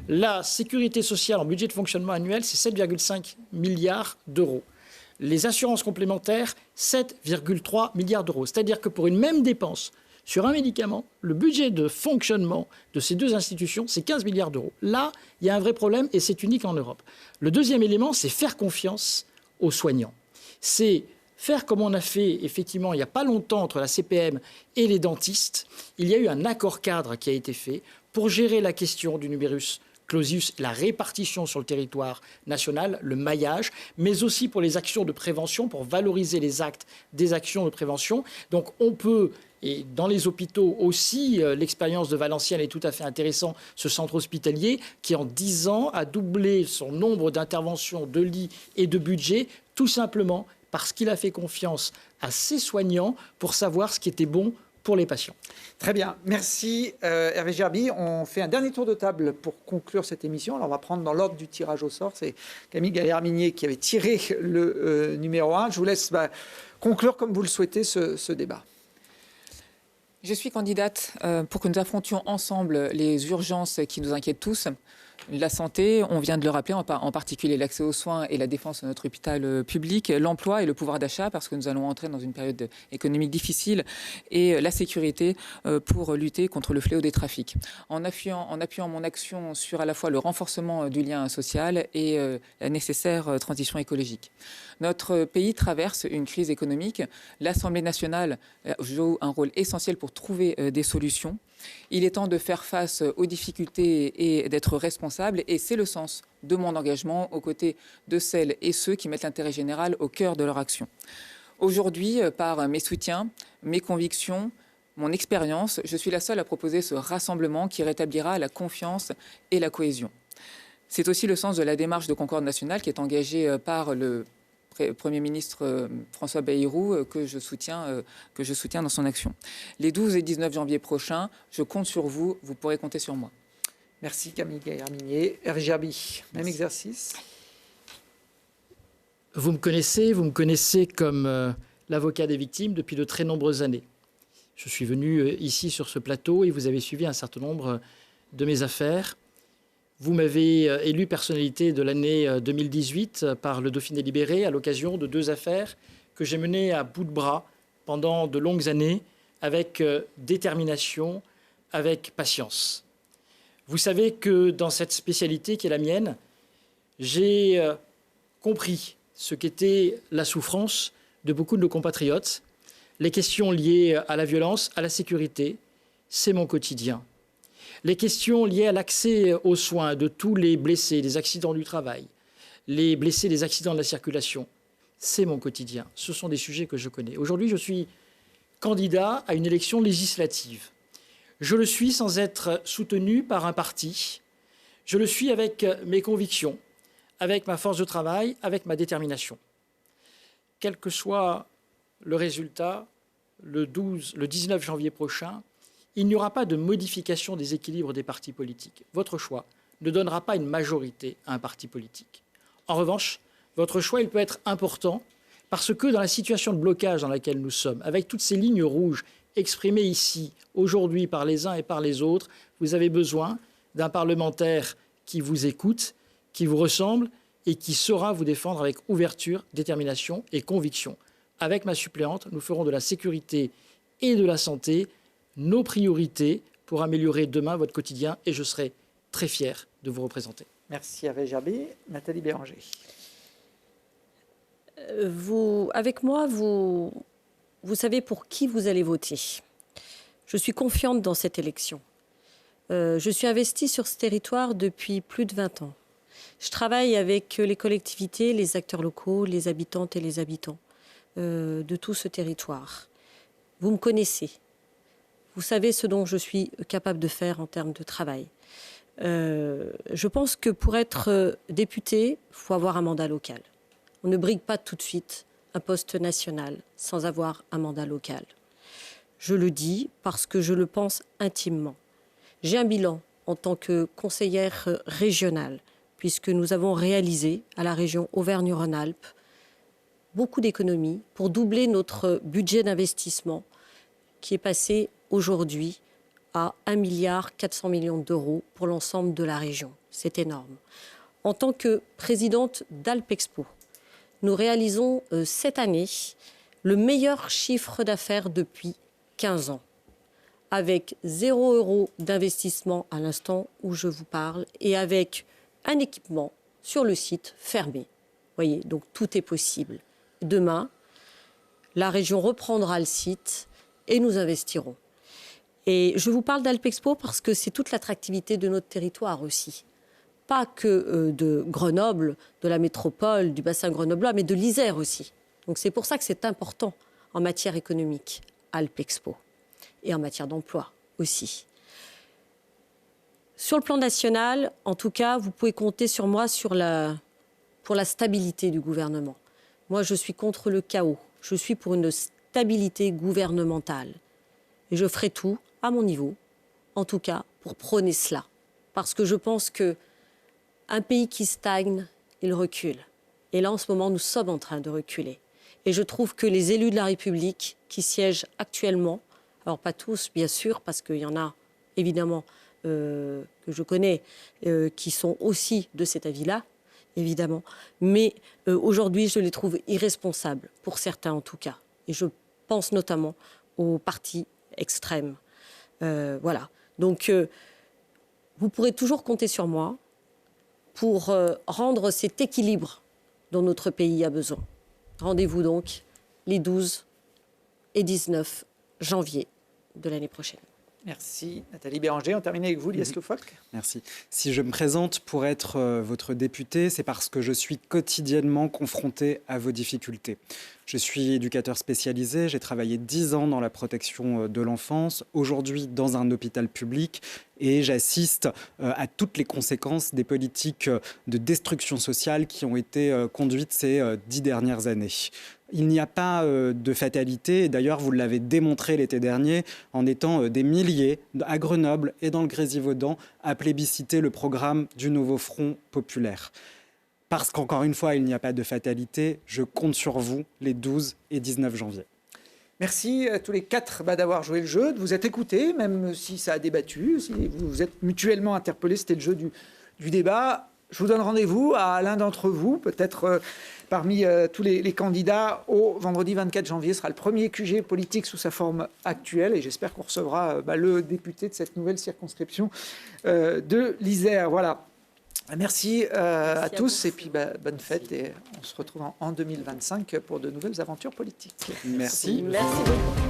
la sécurité sociale en budget de fonctionnement annuel, c'est 7,5 milliards d'euros. Les assurances complémentaires, 7,3 milliards d'euros. C'est-à-dire que pour une même dépense sur un médicament, le budget de fonctionnement de ces deux institutions, c'est 15 milliards d'euros. Là, il y a un vrai problème et c'est unique en Europe. Le deuxième élément, c'est faire confiance aux soignants. C'est faire comme on a fait, effectivement, il n'y a pas longtemps entre la CPM et les dentistes. Il y a eu un accord cadre qui a été fait pour gérer la question du numerus clausus, la répartition sur le territoire national, le maillage, mais aussi pour les actions de prévention, pour valoriser les actes des actions de prévention. Donc on peut, et dans les hôpitaux aussi, l'expérience de Valenciennes est tout à fait intéressante, ce centre hospitalier qui en 10 ans a doublé son nombre d'interventions, de lits et de budget, tout simplement parce qu'il a fait confiance à ses soignants pour savoir ce qui était bon pour les patients. Très bien, merci Hervé Gerby. On fait un dernier tour de table pour conclure cette émission. Alors on va prendre dans l'ordre du tirage au sort. C'est Camille Gaillard-Minier qui avait tiré le numéro 1. Je vous laisse conclure comme vous le souhaitez ce débat. Je suis candidate pour que nous affrontions ensemble les urgences qui nous inquiètent tous. La santé, on vient de le rappeler, en particulier l'accès aux soins et la défense de notre hôpital public, l'emploi et le pouvoir d'achat, parce que nous allons entrer dans une période économique difficile, et la sécurité pour lutter contre le fléau des trafics. En appuyant mon action sur à la fois le renforcement du lien social et la nécessaire transition écologique. Notre pays traverse une crise économique. L'Assemblée nationale joue un rôle essentiel pour trouver des solutions. Il est temps de faire face aux difficultés et d'être responsable. Et c'est le sens de mon engagement aux côtés de celles et ceux qui mettent l'intérêt général au cœur de leur action. Aujourd'hui, par mes soutiens, mes convictions, mon expérience, je suis la seule à proposer ce rassemblement qui rétablira la confiance et la cohésion. C'est aussi le sens de la démarche de Concorde nationale qui est engagée par le Premier ministre François Bayrou, que je soutiens dans son action. Les 12 et 19 janvier prochains, je compte sur vous, vous pourrez compter sur moi. Merci Camille Gaillard-Minier. Hervé Gerby, même exercice. Vous me connaissez comme l'avocat des victimes depuis de très nombreuses années. Je suis venu ici sur ce plateau et vous avez suivi un certain nombre de mes affaires. Vous m'avez élu personnalité de l'année 2018 par le Dauphiné libéré à l'occasion de 2 affaires que j'ai menées à bout de bras pendant de longues années avec détermination, avec patience. Vous savez que dans cette spécialité qui est la mienne, j'ai compris ce qu'était la souffrance de beaucoup de nos compatriotes. Les questions liées à la violence, à la sécurité, c'est mon quotidien. Les questions liées à l'accès aux soins de tous les blessés des accidents du travail, les blessés des accidents de la circulation, c'est mon quotidien. Ce sont des sujets que je connais. Aujourd'hui, je suis candidat à une élection législative. Je le suis sans être soutenu par un parti. Je le suis avec mes convictions, avec ma force de travail, avec ma détermination. Quel que soit le résultat, le 19 janvier prochain, il n'y aura pas de modification des équilibres des partis politiques. Votre choix ne donnera pas une majorité à un parti politique. En revanche, votre choix, il peut être important parce que dans la situation de blocage dans laquelle nous sommes, avec toutes ces lignes rouges exprimées ici, aujourd'hui, par les uns et par les autres, vous avez besoin d'un parlementaire qui vous écoute, qui vous ressemble et qui saura vous défendre avec ouverture, détermination et conviction. Avec ma suppléante, nous ferons de la sécurité et de la santé nos priorités pour améliorer demain votre quotidien et je serai très fier de vous représenter. Merci Hervé Gerby. Nathalie Béranger. Avec moi, vous savez pour qui vous allez voter. Je suis confiante dans cette élection. Je suis investie sur ce territoire depuis plus de 20 ans. Je travaille avec les collectivités, les acteurs locaux, les habitantes et les habitants de tout ce territoire. Vous me connaissez. Vous savez ce dont je suis capable de faire en termes de travail. Je pense que pour être député, il faut avoir un mandat local. On ne brigue pas tout de suite un poste national sans avoir un mandat local. Je le dis parce que je le pense intimement. J'ai un bilan en tant que conseillère régionale, puisque nous avons réalisé à la région Auvergne-Rhône-Alpes beaucoup d'économies pour doubler notre budget d'investissement qui est passé aujourd'hui à 1,4 milliard d'euros pour l'ensemble de la région. C'est énorme. En tant que présidente d'Alpexpo, nous réalisons cette année le meilleur chiffre d'affaires depuis 15 ans, avec 0 € d'investissement à l'instant où je vous parle et avec un équipement sur le site fermé. Vous voyez, donc tout est possible. Demain, la région reprendra le site et nous investirons. Et je vous parle d'Alpexpo parce que c'est toute l'attractivité de notre territoire aussi. Pas que de Grenoble, de la métropole, du bassin grenoblois, mais de l'Isère aussi. Donc c'est pour ça que c'est important en matière économique, Alpexpo, et en matière d'emploi aussi. Sur le plan national, en tout cas, vous pouvez compter sur moi pour la stabilité du gouvernement. Moi, je suis contre le chaos. Je suis pour une stabilité gouvernementale. Et je ferai tout, à mon niveau, en tout cas, pour prôner cela. Parce que je pense qu'un pays qui stagne, il recule. Et là, en ce moment, nous sommes en train de reculer. Et je trouve que les élus de la République qui siègent actuellement, alors pas tous, bien sûr, parce qu'il y en a, évidemment, que je connais, qui sont aussi de cet avis-là, évidemment. Mais aujourd'hui, je les trouve irresponsables, pour certains en tout cas. Et je pense notamment aux partis extrêmes. Voilà. Donc, vous pourrez toujours compter sur moi pour rendre cet équilibre dont notre pays a besoin. Rendez-vous donc les 12 et 19 janvier de l'année prochaine. Merci Nathalie Béranger. On termine avec vous, Lies Loufoque. Merci. Si je me présente pour être votre député, c'est parce que je suis quotidiennement confronté à vos difficultés. Je suis éducateur spécialisé, j'ai travaillé 10 ans dans la protection de l'enfance, aujourd'hui dans un hôpital public, et j'assiste à toutes les conséquences des politiques de destruction sociale qui ont été conduites ces 10 dernières années. Il n'y a pas de fatalité, et d'ailleurs vous l'avez démontré l'été dernier en étant des milliers à Grenoble et dans le Grésivaudan à plébisciter le programme du nouveau Front populaire. Parce qu'encore une fois, il n'y a pas de fatalité, je compte sur vous les 12 et 19 janvier. Merci à tous les quatre d'avoir joué le jeu, de vous être écoutés, même si ça a débattu, si vous vous êtes mutuellement interpellés, c'était le jeu du débat. Je vous donne rendez-vous à l'un d'entre vous, peut-être parmi tous les candidats, au vendredi 24 janvier. Ce sera le premier QG politique sous sa forme actuelle et j'espère qu'on recevra le député de cette nouvelle circonscription de l'Isère. Voilà. Merci à tous et puis bonne fête et on se retrouve en 2025 pour de nouvelles aventures politiques. Merci. Merci beaucoup.